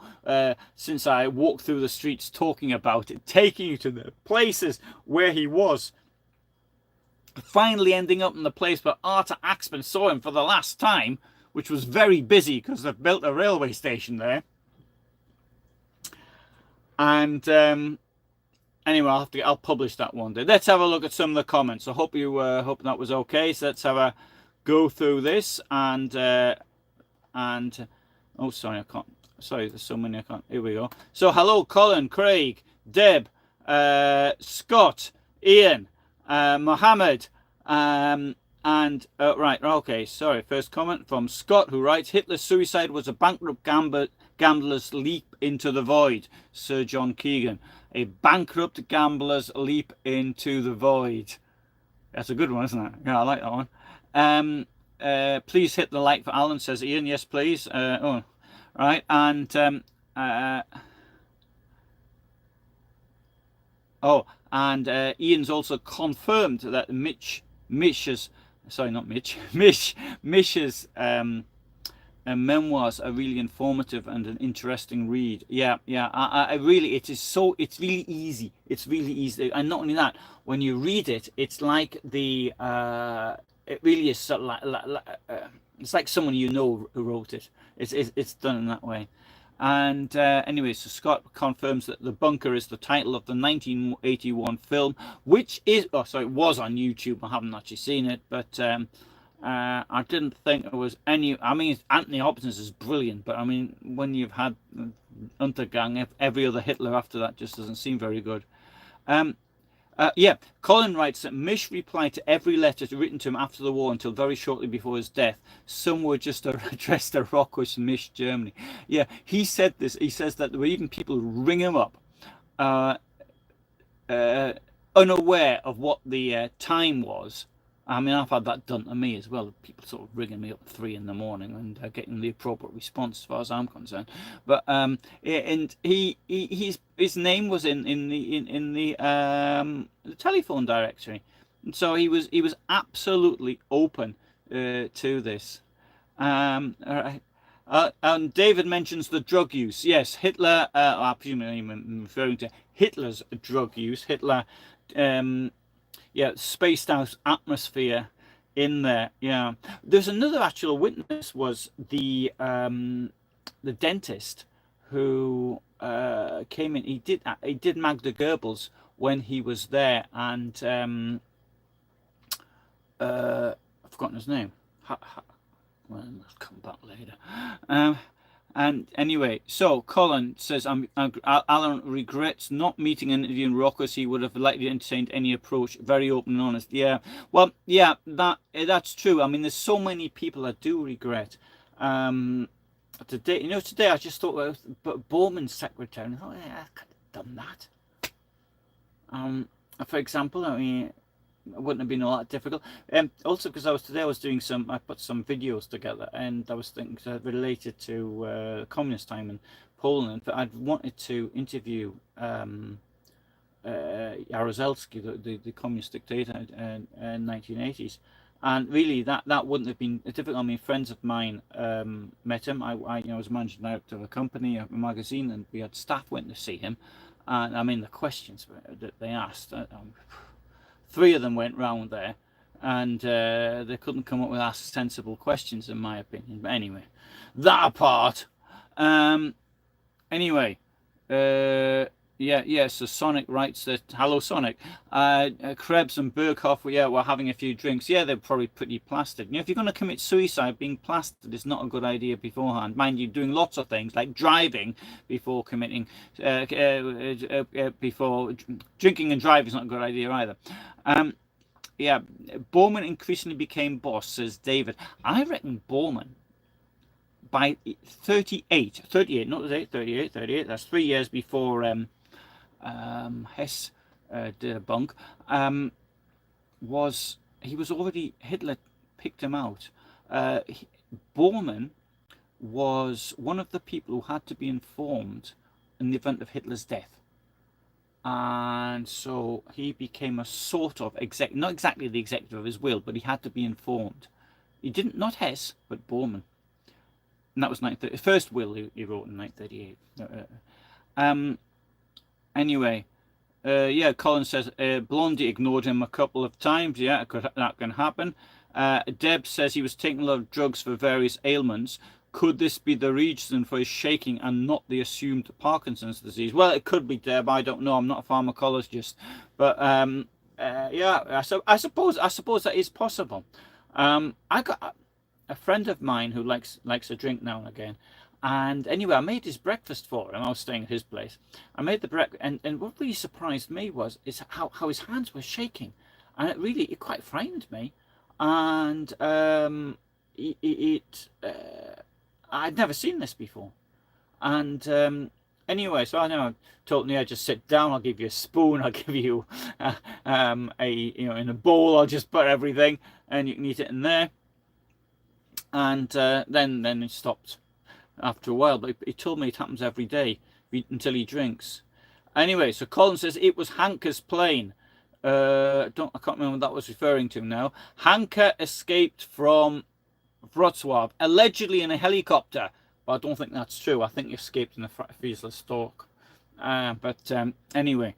Speaker 1: since I walked through the streets talking about it, taking you to the places where he was. Finally ending up in the place where Otto Axmann saw him for the last time, which was very busy because they've built a railway station there. And anyway, I'll publish that one day. Let's have a look at some of the comments. I hope you hope that was okay. So let's have a go through this and oh, sorry, I can't. Sorry, there's so many I can't. Here we go. So hello, Colin, Craig, Deb, Scott, Ian, Mohammed, and right, okay, sorry. First comment from Scott, who writes, Hitler's suicide was a bankrupt gambler's leap into the void. Sir John Keegan. A bankrupt gambler's leap into the void. That's a good one, isn't it? Yeah, I like that one. Please hit the like for Alan, says Ian. Yes, please. Oh, right, and Ian's also confirmed that Misch's memoirs are really informative and an interesting read. Yeah, yeah. I really, it is so. It's really easy. It's really easy, and not only that, when you read it, it's like the. It really is sort of it's like someone you know who wrote it. It's done in that way. And anyway, so Scott confirms that The Bunker is the title of the 1981 film, which is, oh, sorry, it was on YouTube. I haven't actually seen it, but I didn't think there was any. I mean, Anthony Hopkins is brilliant, but I mean, when you've had Untergang, every other Hitler after that just doesn't seem very good. Yeah, Colin writes that Misch replied to every letter written to him after the war until very shortly before his death. Some were just addressed to Rochus Misch, Germany. Yeah, he said this. He says that there were even people who ring him up, unaware of what the time was. I mean, I've had that done to me as well. People sort of ringing me up at 3 in the morning and getting the appropriate response, as far as I'm concerned. But and his name was in the telephone directory, and so he was absolutely open to this. All right. And David mentions the drug use. Yes, Hitler. I presume I'm referring to Hitler's drug use. Hitler. Yeah, spaced out atmosphere in there. Yeah, there's another actual witness, was the dentist who came in. He did Magda Goebbels when he was there, and I've forgotten his name. Well, I'll come back later. And anyway, so Colin says, Alan regrets not meeting and interviewing Rochus. He would have likely entertained any approach, very open and honest. Yeah, well, yeah, that's true. I mean, there's so many people that do regret. Today, today I just thought, but Bormann's secretary, I thought, yeah, I could have done that. For example, I mean, it wouldn't have been all that difficult. Also, because I was doing I put some videos together, and I was thinking related to communist time in Poland. But I'd wanted to interview Jaruzelski, the communist dictator in 1980s, and really that wouldn't have been difficult. I mean, friends of mine met him. I was managing director of a company, a magazine, and we had staff went to see him, and I mean the questions that they asked. 3 of them went round there, and they couldn't come up with sensible questions, in my opinion. But anyway, that apart. Anyway, yeah. So Sonic writes that, hello Sonic, Krebs and Berghoff, were having a few drinks. Yeah, they're probably pretty plastered. If you're going to commit suicide, being plastered is not a good idea beforehand. Mind you, doing lots of things like driving before committing, before drinking and driving is not a good idea either. Yeah, Bormann increasingly became boss, says David. I reckon Bormann, by 38, not today, 38, that's 3 years before Hess did a bunk, he was already, Hitler picked him out. Bormann was one of the people who had to be informed in the event of Hitler's death. And so he became a sort of not exactly the executor of his will, but he had to be informed. He didn't, not Hess, but Bormann. And that was the first will he wrote in 1938. Anyway, yeah, Colin says Blondi ignored him a couple of times. Yeah, that can happen. Deb says he was taking a lot of drugs for various ailments. Could this be the reason for his shaking and not the assumed Parkinson's disease? Well, it could be, Deb. I don't know. I'm not a pharmacologist, but yeah, I suppose that is possible. I got a friend of mine who likes a drink now and again, and anyway, I made his breakfast for him. I was staying at his place. I made the breakfast, and what really surprised me is how his hands were shaking, and it quite frightened me, and I'd never seen this before, and anyway, so I know I told him, just sit down. I'll give you a spoon. I'll give you in a bowl. I'll just put everything, and you can eat it in there. And then it stopped after a while. But he told me it happens every day until he drinks. Anyway, so Colin says it was Hanke's plane. I can't remember what that was referring to now. Hanke escaped from Wrocław, allegedly in a helicopter. But I don't think that's true. I think he escaped in a Friesler Stork. Anyway,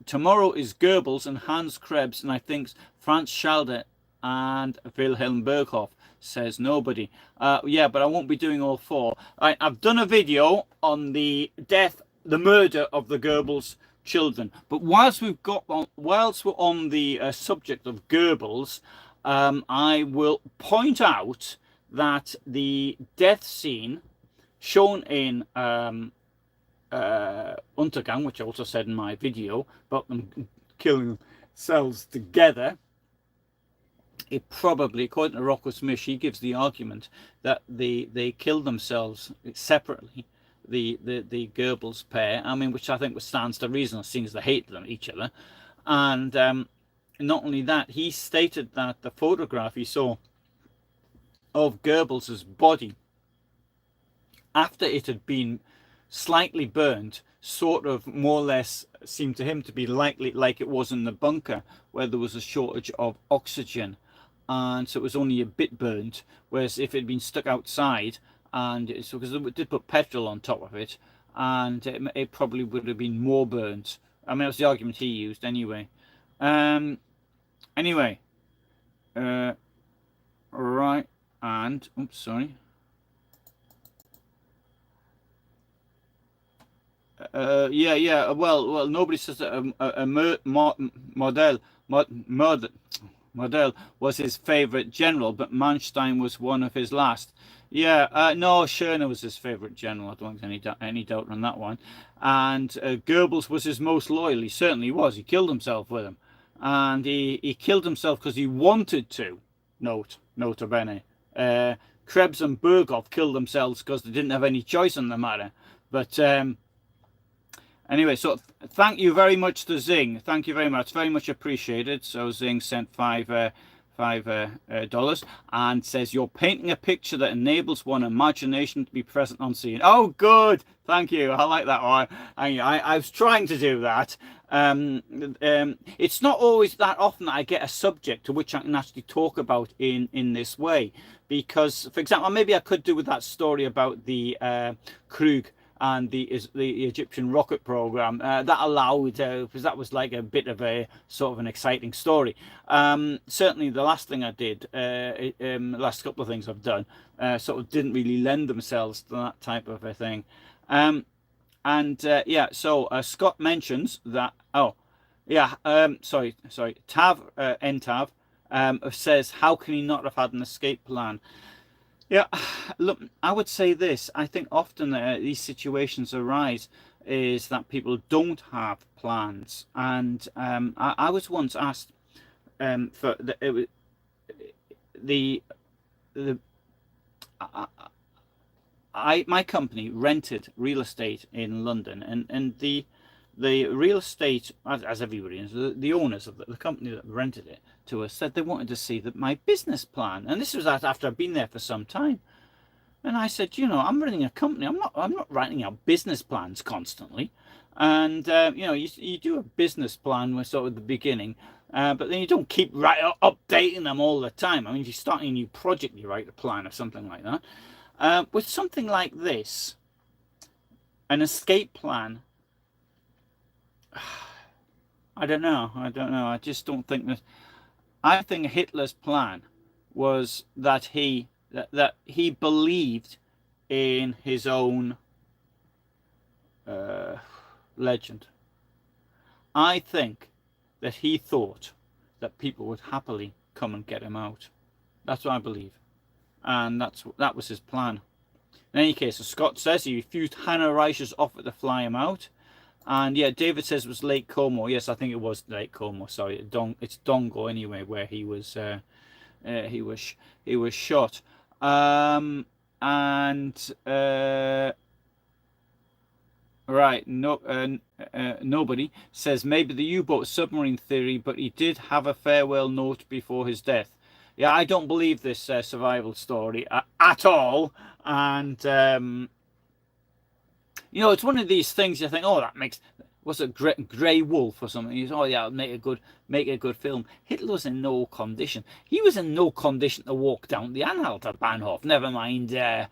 Speaker 1: tomorrow is Goebbels and Hans Krebs, and I think Franz Schilder and Wilhelm Berghoff, says nobody. Yeah, but I won't be doing all four. I've done a video on the murder of the Goebbels children. But whilst we're on the subject of Goebbels, I will point out that the death scene shown in Untergang, which I also said in my video about them killing themselves together, it probably, according to Rochus Misch, he gives the argument that they killed themselves separately, the Goebbels pair. I mean, which I think stands to reason, seeing as they hate each other. And not only that, he stated that the photograph he saw of Goebbels's body after it had been slightly burned, sort of more or less seemed to him to be like it was in the bunker, where there was a shortage of oxygen, and so it was only a bit burned. Whereas if it had been stuck outside, and because they did put petrol on top of it, and it probably would have been more burnt. I mean, that was the argument he used anyway. Right, and oops, sorry. Yeah. Well, nobody says that Model was his favorite general, but Manstein was one of his last. Yeah, no, Schörner was his favorite general. I don't think there's any doubt on that one. And Goebbels was his most loyal. He certainly was. He killed himself with him, and he killed himself because he wanted to. Nota bene. Krebs and Berghoff killed themselves because they didn't have any choice on the matter. But anyway, so thank you very much to Zing. Thank you very much. Very much appreciated. So Zing sent $5 and says, you're painting a picture that enables one imagination to be present on scene. Oh, good. Thank you. I like that one. I was trying to do that. It's not always that often that I get a subject to which I can actually talk about in this way. Because, for example, maybe I could do with that story about the Krug and the Egyptian rocket program. That allowed, because that was like a bit of a sort of an exciting story. Certainly the last thing I did, the last couple of things I've done, sort of didn't really lend themselves to that type of a thing. Yeah, so Scott mentions that, Entav says, how can he not have had an escape plan? Yeah, look, I would say this. I think often these situations arise is that people don't have plans. And I was once asked for my company rented real estate in London, and the real estate, as everybody knows, the owners of the company that rented it to us said they wanted to see my business plan, and this was after I'd been there for some time. And I said, I'm running a company. I'm not writing out business plans constantly. And you do a business plan with sort of the beginning, but then you don't keep updating them all the time. I mean, if you're starting a new project, you write a plan or something like that. With something like this, an escape plan, I don't know. I just don't think that. I think Hitler's plan was that he believed in his own legend. I think that he thought that people would happily come and get him out. That's what I believe, and that was his plan. In any case, as Scott says, he refused Hannah Reich's offer to fly him out. And yeah, David says it was Lake Como. Yes, I think it was Lake Como. Sorry, it's Dongo anyway, where he was shot. Right, nobody says maybe the U-boat submarine theory, but he did have a farewell note before his death. Yeah, I don't believe this survival story at all, and. It's one of these things you think, oh, that makes... was it Grey Wolf or something? He said, oh yeah, make a good film. Hitler was in no condition. He was in no condition to walk down the Anhalter Bahnhof. Never mind get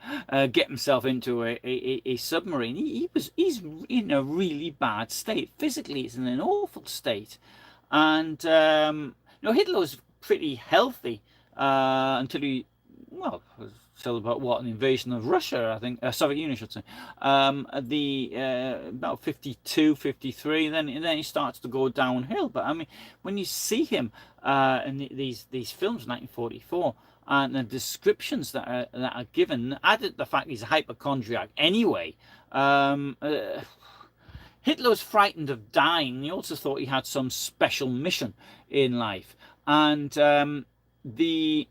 Speaker 1: himself into a submarine. He's in a really bad state. Physically, he's in an awful state. And Hitler was pretty healthy until he, well, till about what, an invasion of Russia, I think, Soviet Union, I should say. About 52, 53, then he starts to go downhill. But I mean, when you see him in these films, 1944, and the descriptions that are given, added the fact he's a hypochondriac anyway. Hitler was frightened of dying. He also thought he had some special mission in life, and so he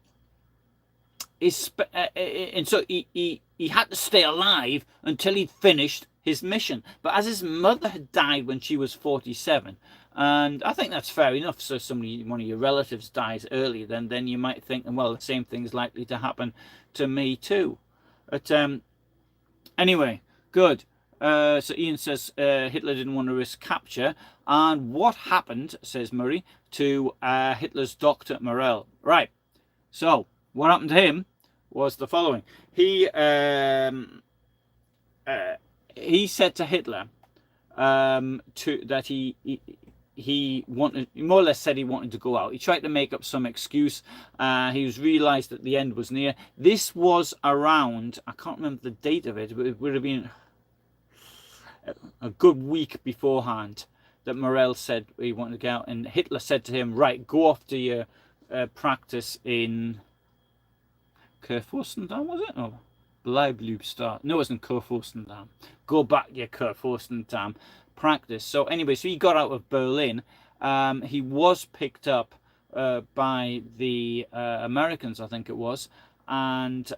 Speaker 1: had to stay alive until he'd finished his mission. But as his mother had died when she was 47, and I think that's fair enough. So one of your relatives dies early, then you might think, well, the same thing is likely to happen to me too. But anyway, good. So Ian says Hitler didn't want to risk capture. And what happened, says Murray, to Hitler's doctor Morell? Right. So what happened to him was the following. He said to Hitler that he wanted, more or less said he wanted to go out. He tried to make up some excuse. He was realised that the end was near. This was around, I can't remember the date of it, but it would have been a good week beforehand that Morell said he wanted to go out, and Hitler said to him, right, go off to your practice in Kurfürstendamm, was it? Oh, Bleibstart. No, it wasn't Kurfürstendamm. Go back to your Kurfürstendamm practice. So anyway, so he got out of Berlin. He was picked up by the Americans, I think it was, and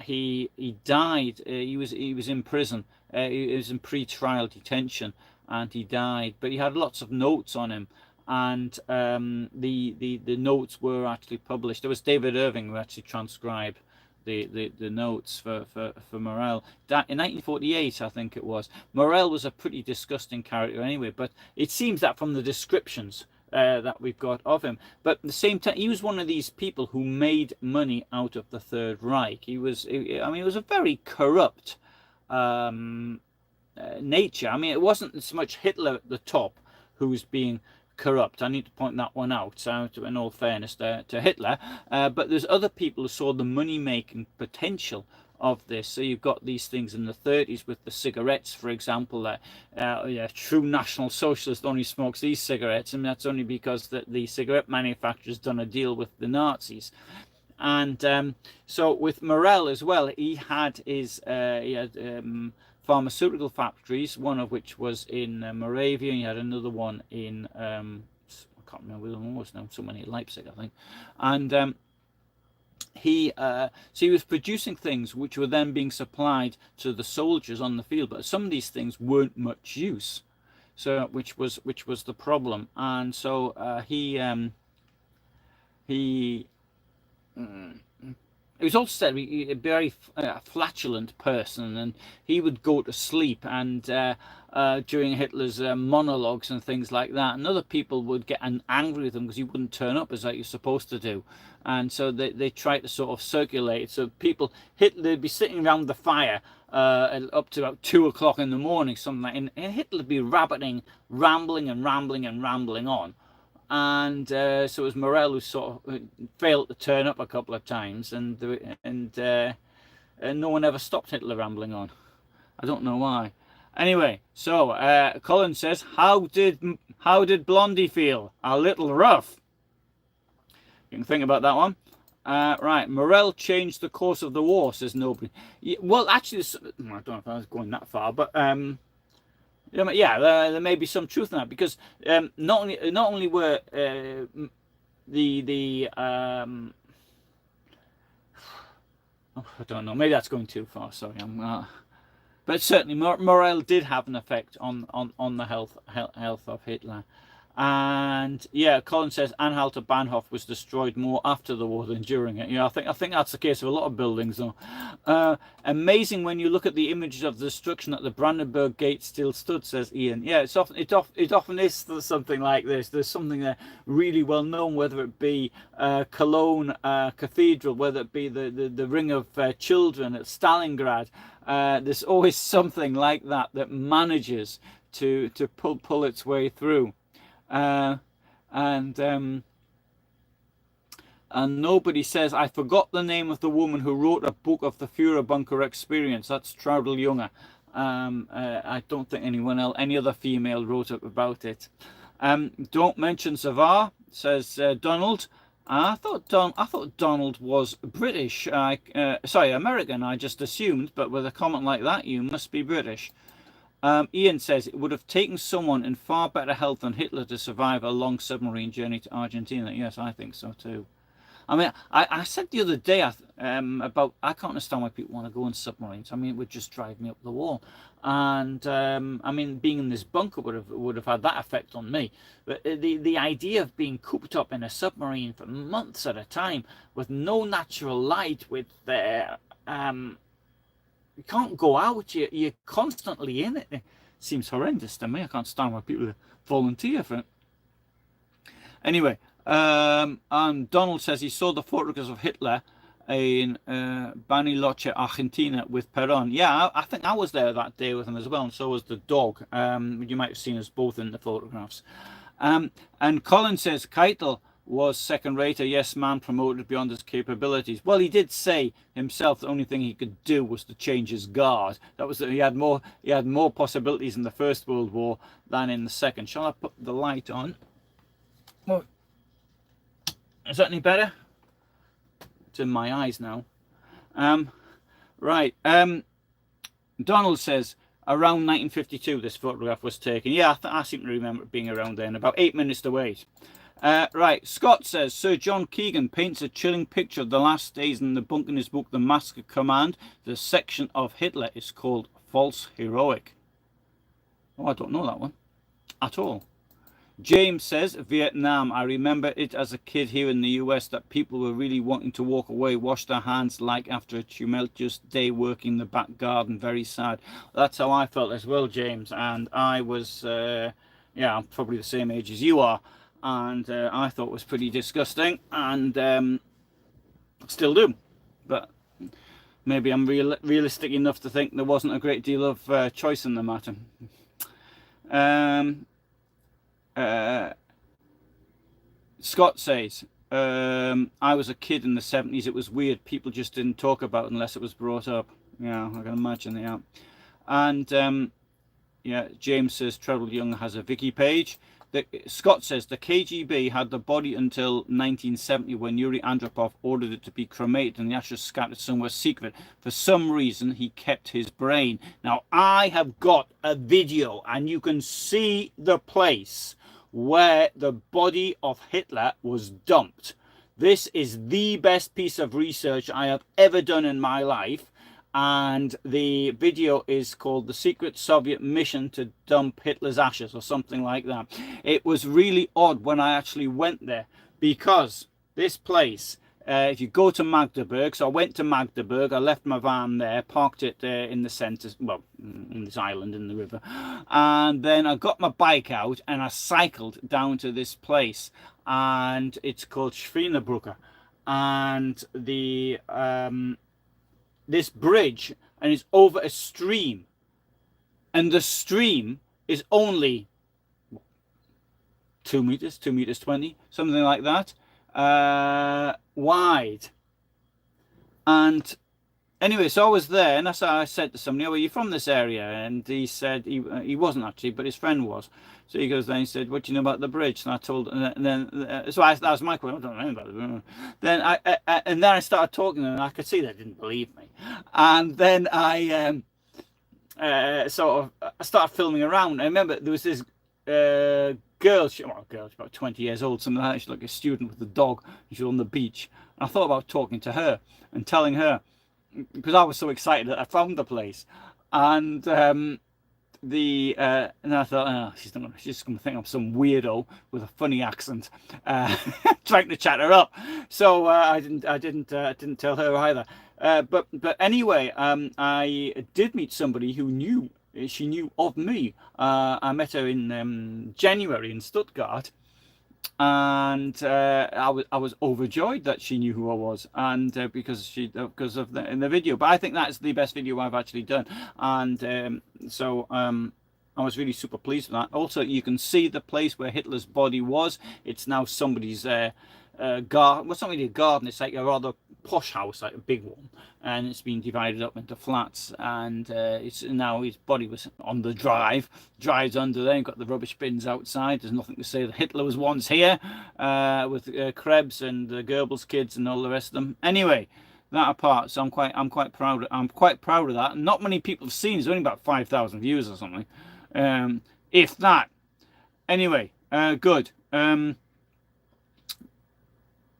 Speaker 1: he died. He was in prison. He was in pre-trial detention, and he died. But he had lots of notes on him, and the notes were actually published. It was David Irving who actually transcribed the notes for Morell. In 1948, I think it was. Morell was a pretty disgusting character anyway, but it seems that from the descriptions that we've got of him. But at the same time, he was one of these people who made money out of the Third Reich. He was a very corrupt nature. I mean, it wasn't so much Hitler at the top who was being corrupt. I need to point that one out, in all fairness to Hitler. But there's other people who saw the money-making potential of this. So you've got these things in the 30s with the cigarettes, for example, that true National Socialist only smokes these cigarettes, and that's only because the cigarette manufacturers done a deal with the Nazis. And so with Morell as well, he had his pharmaceutical factories, one of which was in Moravia, and he had another one in I can't remember where it was now, so many in Leipzig, I think. And so he was producing things which were then being supplied to the soldiers on the field, but some of these things weren't much use, so which was the problem. And so he was also said a very flatulent person, and he would go to sleep and during Hitler's monologues and things like that, and other people would get angry with him because he wouldn't turn up as like you're supposed to do. And so they tried to sort of circulate. So they'd be sitting around the fire up to about 2 o'clock in the morning, something like, and Hitler would be rambling on. And so it was Morell who sort of failed to turn up a couple of times, and no one ever stopped Hitler rambling on. I don't know why. Anyway, so Colin says, how did Blondi feel? A little rough. You can think about that one. Right, Morell changed the course of the war, says nobody. Well, actually, I don't know if I was going that far, but yeah, there may be some truth in that, because not only were I don't know, maybe that's going too far. Sorry, but certainly Morell did have an effect on the health of Hitler, And yeah, Colin says Anhalter Bahnhof was destroyed more after the war than during it. Yeah, I think that's the case of a lot of buildings, though. Amazing when you look at the images of the destruction that the Brandenburg Gate still stood, says Ian. Yeah, it often is something like this. There's something there really well known, whether it be Cologne Cathedral, whether it be the Ring of Children at Stalingrad. There's always something like that manages to pull its way through. And nobody says, I forgot the name of the woman who wrote a book of the Führer bunker experience. That's Traudl Junge. I don't think any other female wrote up about it. Don't mention Zavar, says Donald. I thought Donald was British. Sorry, American. I just assumed, but with a comment like that, you must be British. Ian says it would have taken someone in far better health than Hitler to survive a long submarine journey to Argentina. Yes, I think so too. I mean, I said the other day about I can't understand why people want to go on submarines. I mean, it would just drive me up the wall. And I mean, being in this bunker would have had that effect on me. But the idea of being cooped up in a submarine for months at a time with no natural light, with you can't go out. You're constantly in it. It seems horrendous to me. I can't stand why people volunteer for it. Anyway, and Donald says he saw the photographs of Hitler in Bariloche, Argentina with Perón. Yeah, I think I was there that day with him as well, and so was the dog. You might have seen us both in the photographs. And Colin says Keitel was second-rate, a yes-man promoted beyond his capabilities. Well, he did say himself the only thing he could do was to change his guard. That was he had more possibilities in the First World War than in the Second. Shall I put the light on? Well, is that any better? It's in my eyes now. Right. Donald says around 1952 this photograph was taken. Yeah, I seem to remember it being around then, about 8 minutes to wait. Right, Scott says Sir John Keegan paints a chilling picture of the last days in the book in his book The Massacre Command. The section of Hitler is called False Heroic. Oh, I don't know that one at all. James says Vietnam. I remember it as a kid here in the US that people were really wanting to walk away, wash their hands like after a tumultuous day working the back garden. Very sad. That's how I felt as well, James. And I was, yeah, I'm probably the same age as you are. And I thought it was pretty disgusting, and still do. But maybe I'm realistic enough to think there wasn't a great deal of choice in the matter. Scott says, I was a kid in the 70s. It was weird. People just didn't talk about it unless it was brought up. Yeah, I can imagine, yeah. And yeah, James says Traudl Junge has a wiki page. Scott says the KGB had the body until 1970 when Yuri Andropov ordered it to be cremated and the ashes scattered somewhere secret. For some reason, he kept his brain. Now, I have got a video and you can see the place where the body of Hitler was dumped. This is the best piece of research I have ever done in my life. And the video is called The Secret Soviet Mission to Dump Hitler's Ashes or something like that. It was really odd when I actually went there because this place, if you go to Magdeburg, so I went to Magdeburg, I left my van there, parked it in the centre, well, in this island in the river, and then I got my bike out and I cycled down to this place, and it's called Schweinebrücke, and the this bridge, and it's over a stream, and the stream is only 2 meters, 2 meters 20, something like that, wide. And anyway, so I was there, and that's how I said to somebody, "Oh, are you from this area?" And he said he wasn't actually, but his friend was. So he goes there and he said, "What do you know about the bridge?" And I told, and then so that was my question. I don't know about the bridge. Then I started talking to them, and I could see they didn't believe me. And then I sort of started filming around. I remember there was this girl, she's about 20 years old, something like that. She's like a student with a dog. She's on the beach. And I thought about talking to her and telling her, because I was so excited that I found the place. And and I thought, oh, she's just gonna think I'm some weirdo with a funny accent, trying to chat her up. So I didn't tell her either. But anyway, I did meet somebody who knew. She knew of me. I met her in January in Stuttgart, and I was overjoyed that she knew who I was, and because of in the video. But I think that's the best video I've actually done, and I was really super pleased with that. Also, you can see the place where Hitler's body was. It's now somebody's garden. Well, it's not really a garden. It's like a rather posh house, like a big one, and it's been divided up into flats. And it's now his body was on the drives under there. You've got the rubbish bins outside. There's nothing to say that Hitler was once here with Krebs and the Goebbels kids and all the rest of them. Anyway, that apart, so I'm quite proud. I'm quite proud of that. Not many people have seen. It's only about 5,000 views or something, if that. Anyway, good.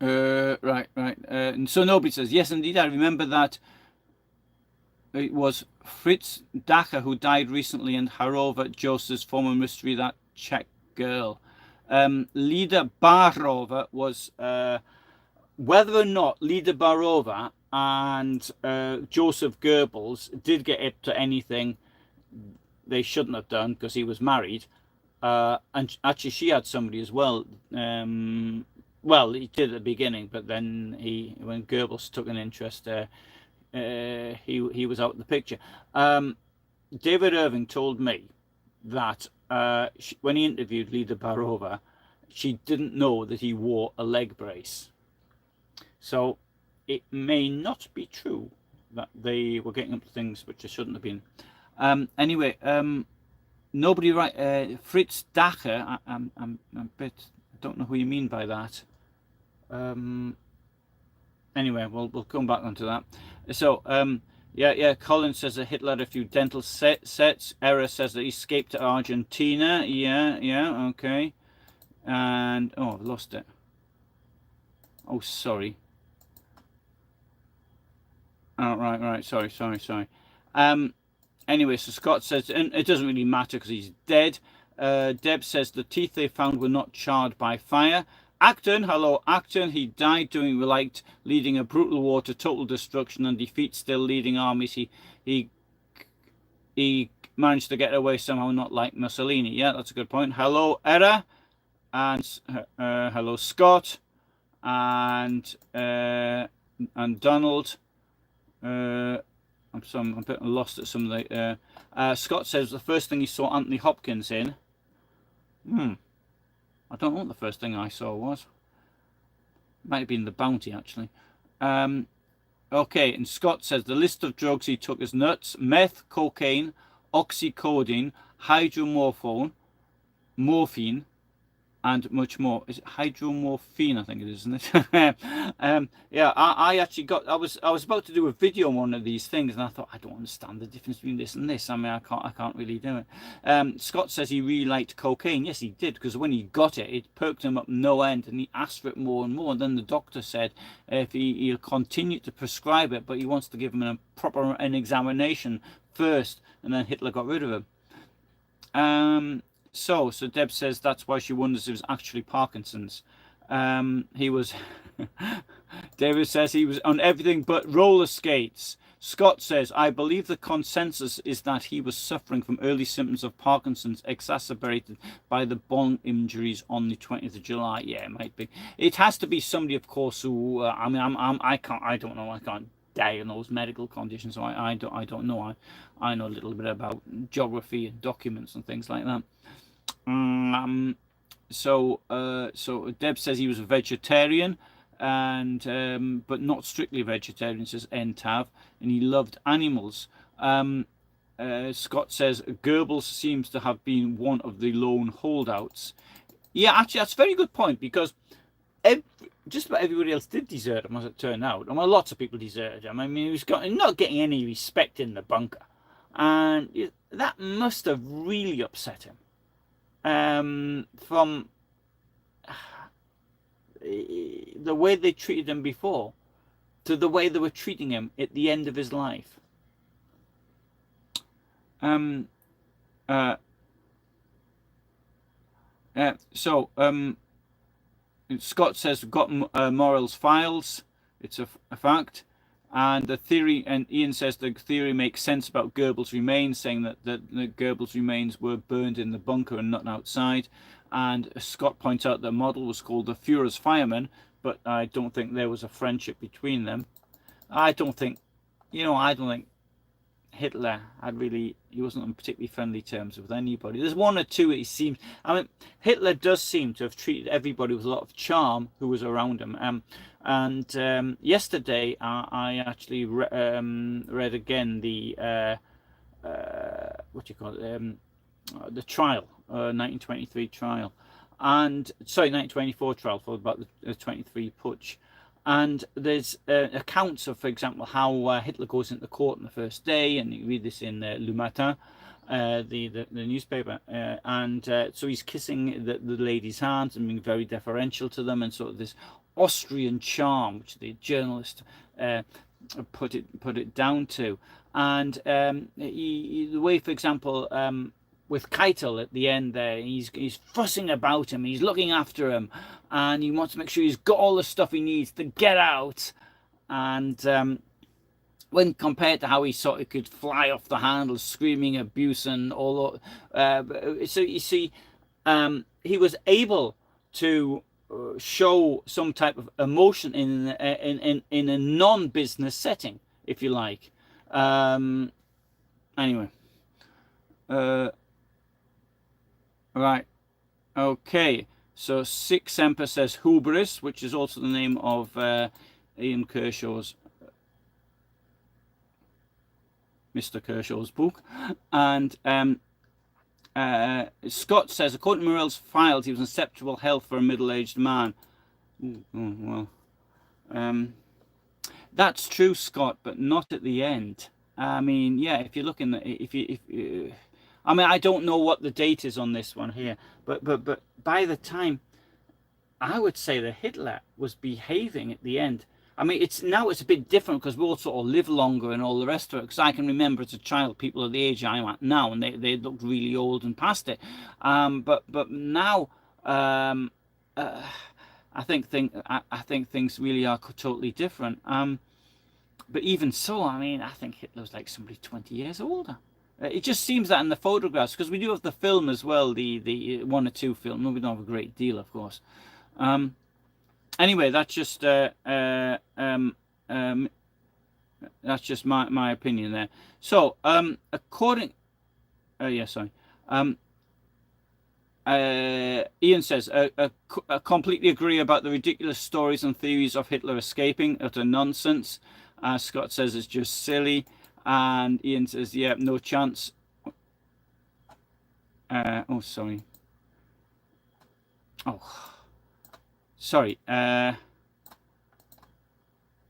Speaker 1: Right. And so nobody says, yes, indeed, I remember that it was Fritz Dacher who died recently, and Harova Joseph's former mystery, that Czech girl. Lida Barova was, whether or not Lida Barova and Joseph Goebbels did get up to anything they shouldn't have done, because he was married, and actually she had somebody as well. Well, he did at the beginning, but then when Goebbels took an interest, he was out of the picture. David Irving told me that when he interviewed Lida Barova, she didn't know that he wore a leg brace. So it may not be true that they were getting up to things which they shouldn't have been. Anyway, nobody Fritz Dacher. I'm a bit. I don't know who you mean by that. Anyway, we'll come back onto that. So yeah. Colin says that Hitler had a few dental sets. Era says that he escaped to Argentina. Yeah. Okay. And I've lost it. Oh, sorry. Oh, right. Sorry. Anyway, so Scott says, and it doesn't really matter because he's dead. Deb says the teeth they found were not charred by fire. Acton, hello Acton, he died doing leading a brutal war to total destruction and defeat, still leading armies. He managed to get away somehow, not like Mussolini. Yeah, that's a good point. Hello Era, and hello Scott, and Donald. I'm a bit lost at some of the. Scott says the first thing he saw Anthony Hopkins in. I don't know what the first thing I saw was. Might have been The Bounty, actually. Okay, and Scott says the list of drugs he took is nuts, meth, cocaine, oxycodone, morphine, and much more. Is it hydromorphine? I think it is, isn't it? Yeah, I actually I was about to do a video on one of these things, and I thought, I don't understand the difference between this and this. I mean, I can't really do it. Scott says he really liked cocaine. Yes, he did, because when he got it, it perked him up no end, and he asked for it more and more. And then the doctor said if he'll continue to prescribe it, but he wants to give him an examination first, and then Hitler got rid of him. So Deb says that's why she wonders if it was actually Parkinson's. He was. David says he was on everything but roller skates. Scott says, I believe the consensus is that he was suffering from early symptoms of Parkinson's exacerbated by the bomb injuries on the 20th of July. Yeah, it might be. It has to be somebody, of course, who I don't know. I can't diagnose medical conditions, so I don't know. I know a little bit about geography and documents and things like that. So Deb says he was a vegetarian, and but not strictly vegetarian, says Entav, and he loved animals. Scott says Goebbels seems to have been one of the lone holdouts. Yeah, actually, that's a very good point, because just about everybody else did desert him, as it turned out. I mean, lots of people deserted him. I mean, he was not getting any respect in the bunker, and that must have really upset him. From the way they treated him before to the way they were treating him at the end of his life. uh, so Scott says we've got Morrell's files. It's a fact. And the theory, and Ian says the theory makes sense about Goebbels' remains, saying that the Goebbels' remains were burned in the bunker and not outside. And Scott points out the model was called the Führer's Fireman, but I don't think there was a friendship between them. I don't think Hitler he wasn't on particularly friendly terms with anybody. There's one or two it seems. I mean, Hitler does seem to have treated everybody with a lot of charm who was around him. And yesterday I actually read again the what do you call it? The trial, 1923 trial, and 1924 trial, for about the 23 putsch. And there's accounts of, for example, how Hitler goes into court on the first day, and you read this in Le Matin, the newspaper, and so he's kissing the ladies' hands and being very deferential to them, and sort of this Austrian charm, which the journalist put it down to. And the way, for example, with Keitel at the end there, he's fussing about him, he's looking after him, and he wants to make sure he's got all the stuff he needs to get out. And when compared to how he sort of could fly off the handle, screaming abuse and all that, so you see, he was able to show some type of emotion in a non-business setting, if you like. Anyway. Right, okay, so Sic Semper says hubris, which is also the name of Ian Kershaw's, Mr. Kershaw's book. And Scott says, according to Morrell's files, he was in acceptable health for a middle-aged man. That's true, Scott, but not at the end. I mean, yeah, if you look in the, I mean, I don't know what the date is on this one here, but by the time, I would say that Hitler was behaving at the end. I mean, it's a bit different because we all sort of live longer and all the rest of it. Because I can remember as a child, people of the age I'm at now, and they looked really old and past it. But now, I think things really are totally different. But even so, I mean, I think Hitler was like somebody 20 years older. It just seems that in the photographs, because we do have the film as well, the 1 or 2 film. No, we don't have a great deal, of course. Anyway, that's just my opinion there. So, according, Ian says, I completely agree about the ridiculous stories and theories of Hitler escaping. Utter nonsense. Scott says it's just silly. And Ian says, yeah, no chance. Oh, sorry. Oh, sorry.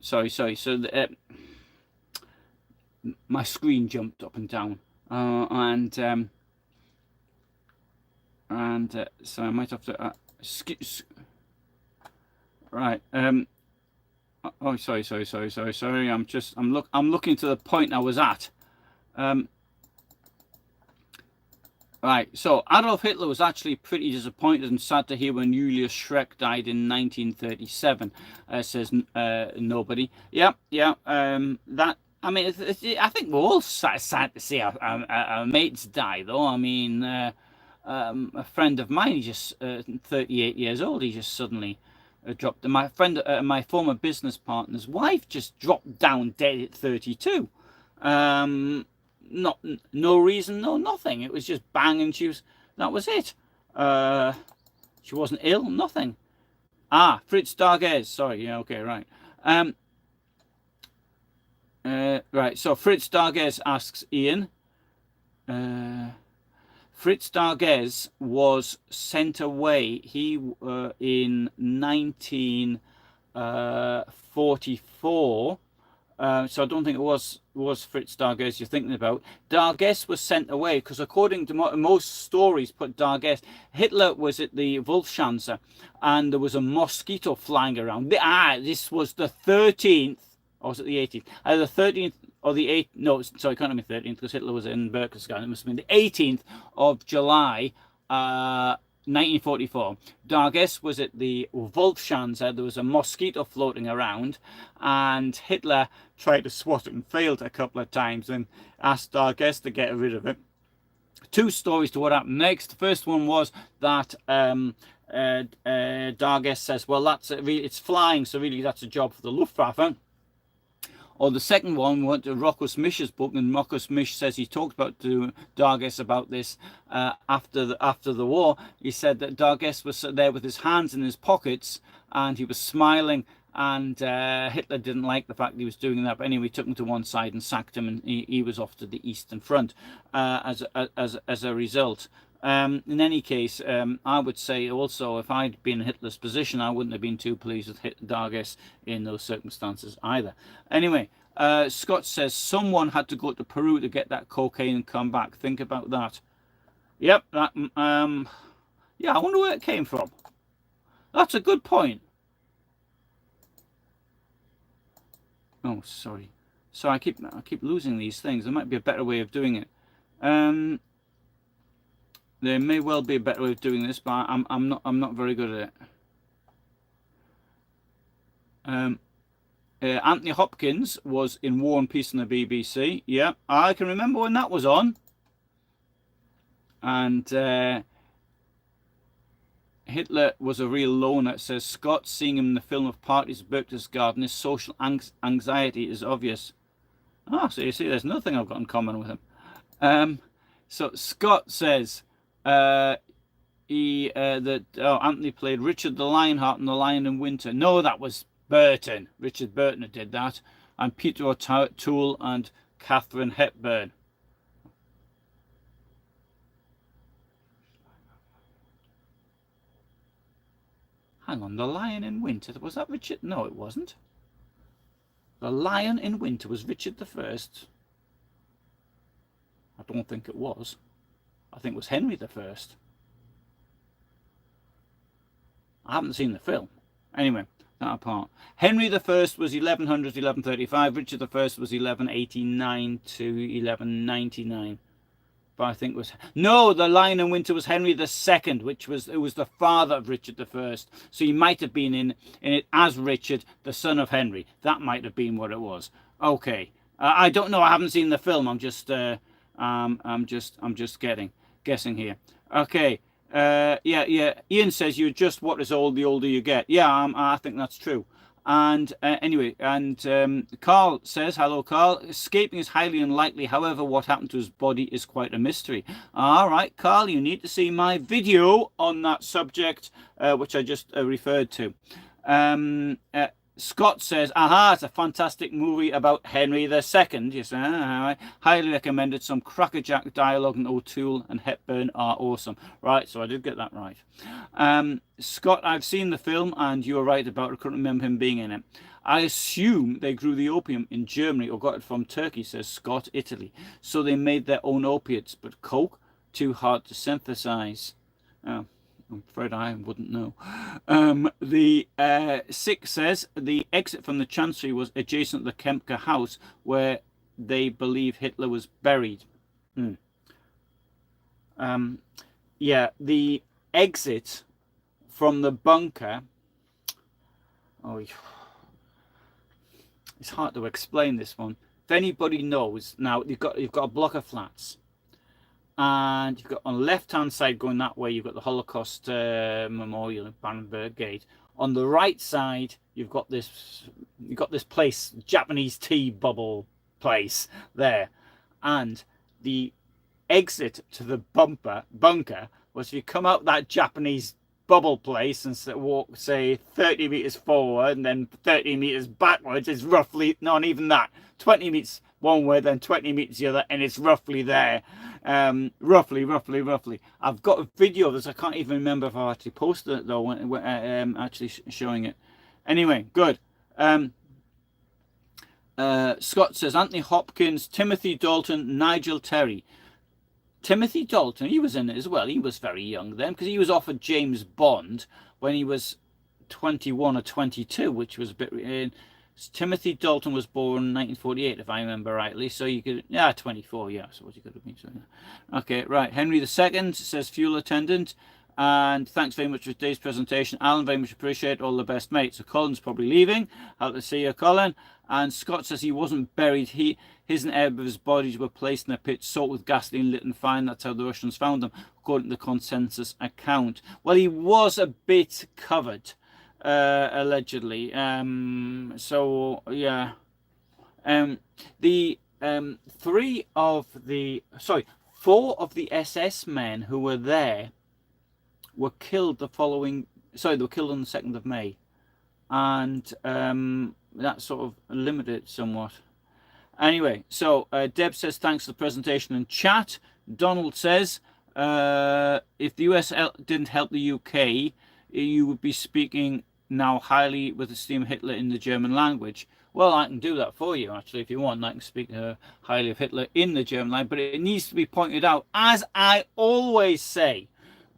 Speaker 1: Sorry. So my screen jumped up and down. So I might have to right. Oh, sorry. I'm looking to the point I was at. Right. So Adolf Hitler was actually pretty disappointed and sad to hear when Julius Schreck died in 1937. Says nobody. Yeah. That. I mean, I think we're all sad to see our mates die, though. I mean, a friend of mine, he's just 38 years old. He just suddenly dropped. My friend, my former business partner's wife, just dropped down dead at 32. No reason, no nothing. It was just bang, and that was it. She wasn't ill, nothing. Fritz Darges. Sorry. Yeah. Okay. Right. Right. So Fritz Darges asks Ian. Fritz Darges was sent away. He in 1944. So I don't think it was Fritz Darges you're thinking about. Darges was sent away because, according to most stories, put Darges. Hitler was at the Wolfschanze, and there was a mosquito flying around. This was the 13th, or was it the 18th? The or the 8th, no, sorry, it can't have been 13th because Hitler was in Berchtesgaden. It must have been the 18th of July, 1944. Darges was at the Wolfschanze. There was a mosquito floating around, and Hitler tried to swat it and failed a couple of times and asked Darges to get rid of it. Two stories to what happened next. The first one was that Darges says, well, it's flying, so really that's a job for the Luftwaffe. Or the second one went to Rochus Misch's book, and Rochus Misch says he talked to Darges about this after the war. He said that Darges was there with his hands in his pockets and he was smiling, and Hitler didn't like the fact he was doing that. But anyway, he took him to one side and sacked him, and he was off to the Eastern Front as a result. In any case, I would say also, if I'd been in Hitler's position, I wouldn't have been too pleased with Darges in those circumstances either. Anyway, Scott says someone had to go to Peru to get that cocaine and come back. Think about that. Yep. That, yeah, I wonder where it came from. That's a good point. Oh, sorry. So I keep losing these things. There might be a better way of doing it. There may well be a better way of doing this, but I'm not very good at it. Anthony Hopkins was in War and Peace on the BBC. Yeah, I can remember when that was on. And Hitler was a real loner, says Scott. Seeing him in the film of Parties at Berchtesgaden, his social anxiety is obvious. Ah, so you see, there's nothing I've got in common with him. So Scott says that Anthony played Richard the Lionheart in The Lion in Winter. No, that was Burton. Richard Burton did that. And Peter O'Toole and Katharine Hepburn. Hang on, The Lion in Winter. Was that Richard? No, it wasn't. The Lion in Winter was Richard the First. I don't think it was. I think it was Henry the First. I haven't seen the film. Anyway, that apart. Henry the First was 1100 to 1135. Richard the First was 1189 to 1199. But I think it was... No, The Lion in Winter was Henry the Second, it was the father of Richard the First. So he might have been in it as Richard, the son of Henry. That might have been what it was. Okay. I don't know. I haven't seen the film. I'm just guessing here. Okay. Yeah. Ian says you adjust what is old the older you get. Yeah, I think that's true. And anyway, and Carl says, hello Carl, escaping is highly unlikely. However, what happened to his body is quite a mystery. All right, Carl, you need to see my video on that subject, which I just referred to. Scott says, aha, it's a fantastic movie about Henry II. Yes, highly recommended. Some crackerjack dialogue, and O'Toole and Hepburn are awesome. Right, so I did get that right. Scott, I've seen the film, and you're right about it. I couldn't remember him being in it. I assume they grew the opium in Germany or got it from Turkey, says Scott, Italy. So they made their own opiates, but coke, too hard to synthesize. Oh. I'm afraid I wouldn't know. The 6 says the exit from the Chancery was adjacent to the Kempka house where they believe Hitler was buried. Yeah, the exit from the bunker. Oh, it's hard to explain this one. If anybody knows, now you've got a block of flats. And you've got on the left-hand side going that way, you've got the Holocaust Memorial at Brandenburg Gate. On the right side, you've got this place, Japanese tea bubble place there. And the exit to the bunker was if you come out that Japanese bubble place and walk, say, 30 meters forward and then 30 meters backwards, it's roughly, not even that, 20 meters one way, then 20 meters the other, and it's roughly there. Roughly. I've got a video of this. I can't even remember if I actually posted it though, when actually showing it. Anyway, good. Scott says Anthony Hopkins, Timothy Dalton, Nigel Terry. Timothy Dalton, he was in it as well. He was very young then, because he was offered James Bond when he was 21 or 22, which was a bit... Timothy Dalton was born in 1948, if I remember rightly. So you could, 24, yeah, so what you could have been. So, yeah. Okay, right. Henry II says fuel attendant. And thanks very much for today's presentation. Alan, very much appreciate. All the best, mate. So Colin's probably leaving. Happy to see you, Colin. And Scott says he wasn't buried. His and Erber's bodies were placed in a pit, soaked with gasoline, lit and fine. That's how the Russians found them, according to the consensus account. Well, he was a bit covered, allegedly. So yeah. Four of the SS men who were there were killed they were killed on the 2nd of May. And that sort of limited it somewhat. Anyway, so Deb says thanks for the presentation and chat. Donald says, if the US didn't help the UK, you would be speaking now highly with esteem of Hitler in the German language. Well, I can do that for you, actually, if you want. I can speak highly of Hitler in the German language, but it needs to be pointed out, as I always say,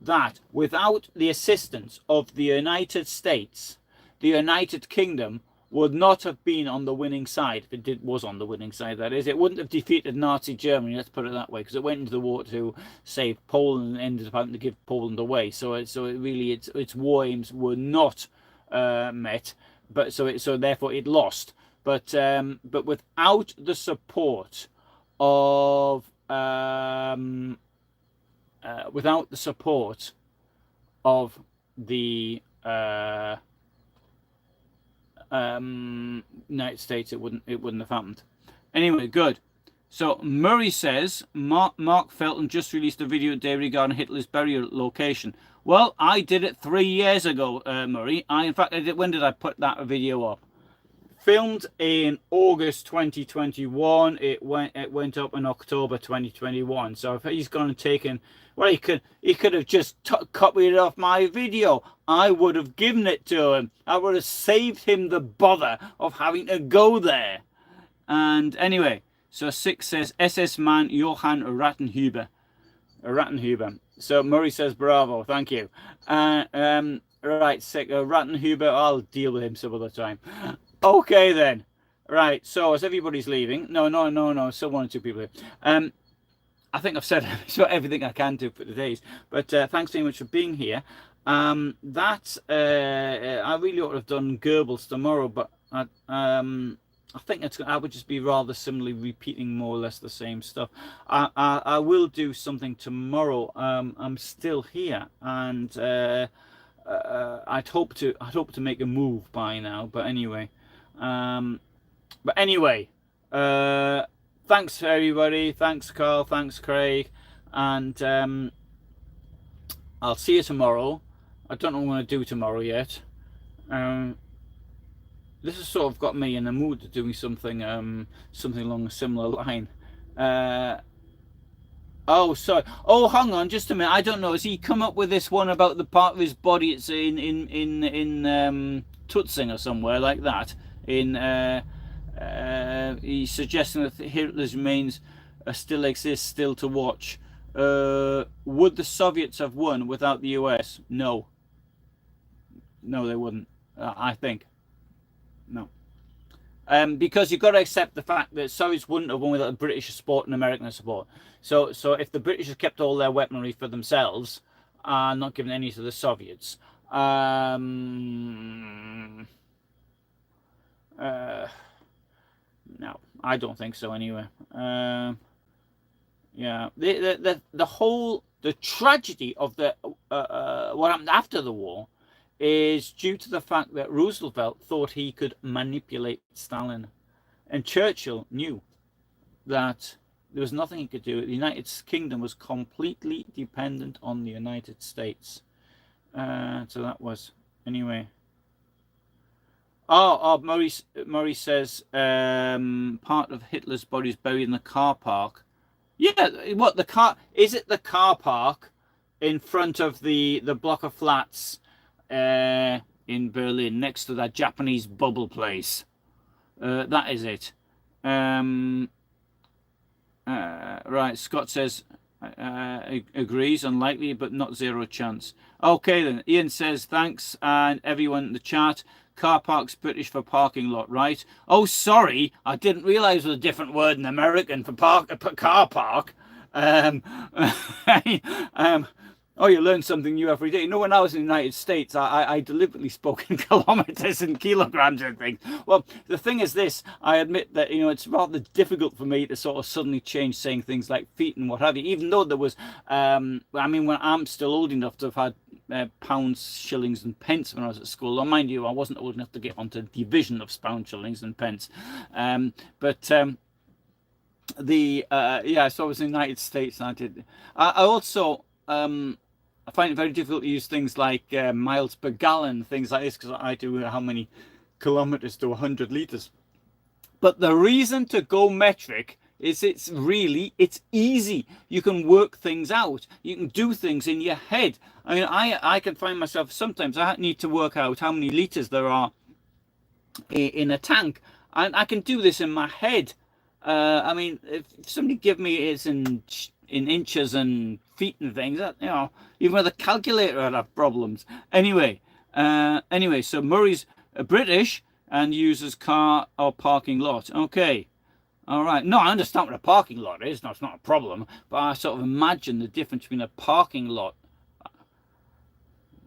Speaker 1: that without the assistance of the United States, the United Kingdom would not have been on the winning side. If it was on the winning side, that is. It wouldn't have defeated Nazi Germany, let's put it that way, because it went into the war to save Poland and ended up having to give Poland away. So its war aims were not met, but so therefore it lost. But without the support of the United States, it wouldn't have happened. Anyway, good. So Murray says Mark Felton just released a video today regarding Hitler's burial location. Well, I did it 3 years ago, Murray. When did I put that video up? Filmed in August 2021. It went up in October 2021. So if he's gone and taken, well, he could have just copied it off my video. I would have given it to him. I would have saved him the bother of having to go there. And anyway, so 6 says SS man Johann Rattenhuber. So Murray says bravo, thank you. Right, Rattenhuber, I'll deal with him some other time. Okay then. Right, so as everybody's leaving, no, still 1 or 2 people here. I think I've said everything I can do for today's, but thanks very much for being here. I really ought to have done Goebbels tomorrow, but I think I would just be rather similarly repeating more or less the same stuff. I will do something tomorrow. I'm still here, and I'd hope to make a move by now. But anyway, thanks everybody. Thanks Carl. Thanks Craig, and I'll see you tomorrow. I don't know what I'm going to do tomorrow yet. This has sort of got me in the mood of doing something along a similar line. Oh, sorry. Oh, hang on, just a minute. I don't know. Has he come up with this one about the part of his body? It's in Tutzing or somewhere like that. He's suggesting that Hitler's remains still exist, still to watch. Would the Soviets have won without the US? No. No, they wouldn't. I think. No. Because you've got to accept the fact that Soviets wouldn't have won without the British support and American support. So if the British had kept all their weaponry for themselves and not given any to the Soviets, no, I don't think so anyway. Yeah, the tragedy of what happened after the war is due to the fact that Roosevelt thought he could manipulate Stalin, and Churchill knew that there was nothing he could do. The United Kingdom was completely dependent on the United States. So that was anyway. Murray says part of Hitler's body is buried in the car park. Yeah, what the car is it? The car park in front of the block of flats in Berlin, next to that Japanese bubble place. That is it. Right, Scott says agrees, unlikely, but not zero chance. Okay then, Ian says thanks, and everyone in the chat. Car park's British for parking lot, right? Oh, sorry, I didn't realise it was a different word in American for car park. Oh, you learn something new every day. You know, when I was in the United States, I deliberately spoke in kilometres and kilograms and things. Well, the thing is this, I admit that, it's rather difficult for me to sort of suddenly change saying things like feet and what have you, even though there was, when I'm still old enough to have had pounds, shillings and pence when I was at school. Though, mind you, I wasn't old enough to get onto the division of pounds, shillings and pence. So I was in the United States and I did. I also... I find it very difficult to use things like miles per gallon, things like this, because I do how many kilometers to 100 liters. But the reason to go metric is it's easy. You can work things out. You can do things in your head. I mean, I can find myself sometimes I need to work out how many liters there are in a tank, and I can do this in my head. If somebody give me it's in inches and feet and things, even with a calculator I'd have problems. Anyway, so Murray's British and uses car or parking lot. Okay, all right. No, I understand what a parking lot is. No, it's not a problem. But I sort of imagine the difference between a parking lot.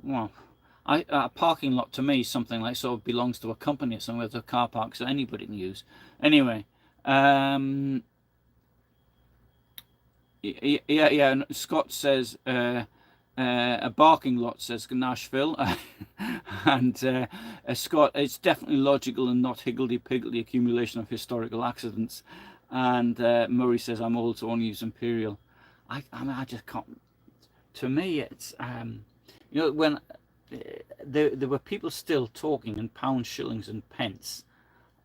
Speaker 1: Well, a parking lot to me is something like sort of belongs to a company or something with a car park so anybody can use. Anyway, yeah. Scott says a barking lot, says Nashville, and Scott, it's definitely logical and not higgledy-piggledy accumulation of historical accidents. And Murray says I'm also only use imperial. I just can't. To me, it's when there were people still talking in pounds, shillings, and pence.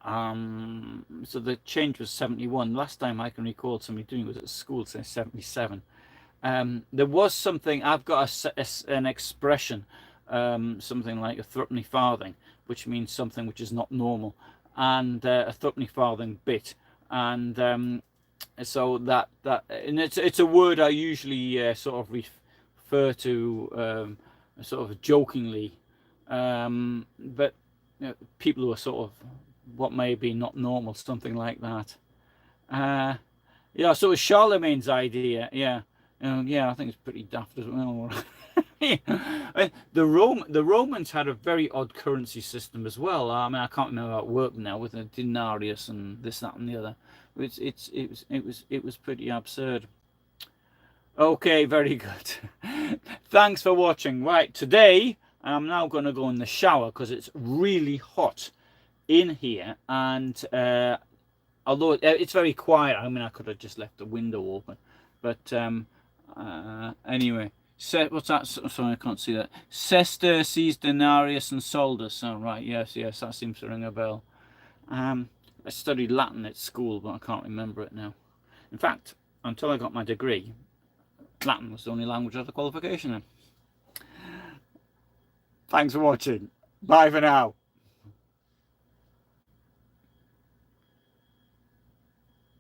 Speaker 1: So the change was 71. Last time I can recall somebody doing it was at school, say 77. There was something, I've got an expression, something like a threepenny farthing, which means something which is not normal, and a threepenny farthing bit. And so that and it's a word I usually sort of refer to sort of jokingly, but people who are sort of what may be not normal, something like that. So it was Charlemagne's idea. I think it's pretty daft as well. The Romans had a very odd currency system as well. I mean, I can't remember how it worked now with a denarius and this, that, and the other. It was pretty absurd. Okay, very good. Thanks for watching. Right, today I'm now going to go in the shower because it's really hot in here, and although it's very quiet, I mean, I could have just left the window open, but anyway, what's that? Sorry, I can't see that. Sesterces, denarius, and soldus. Oh, right, yes, that seems to ring a bell. I studied Latin at school, but I can't remember it now. In fact, until I got my degree, Latin was the only language I had a qualification in. Thanks for watching. Bye for now.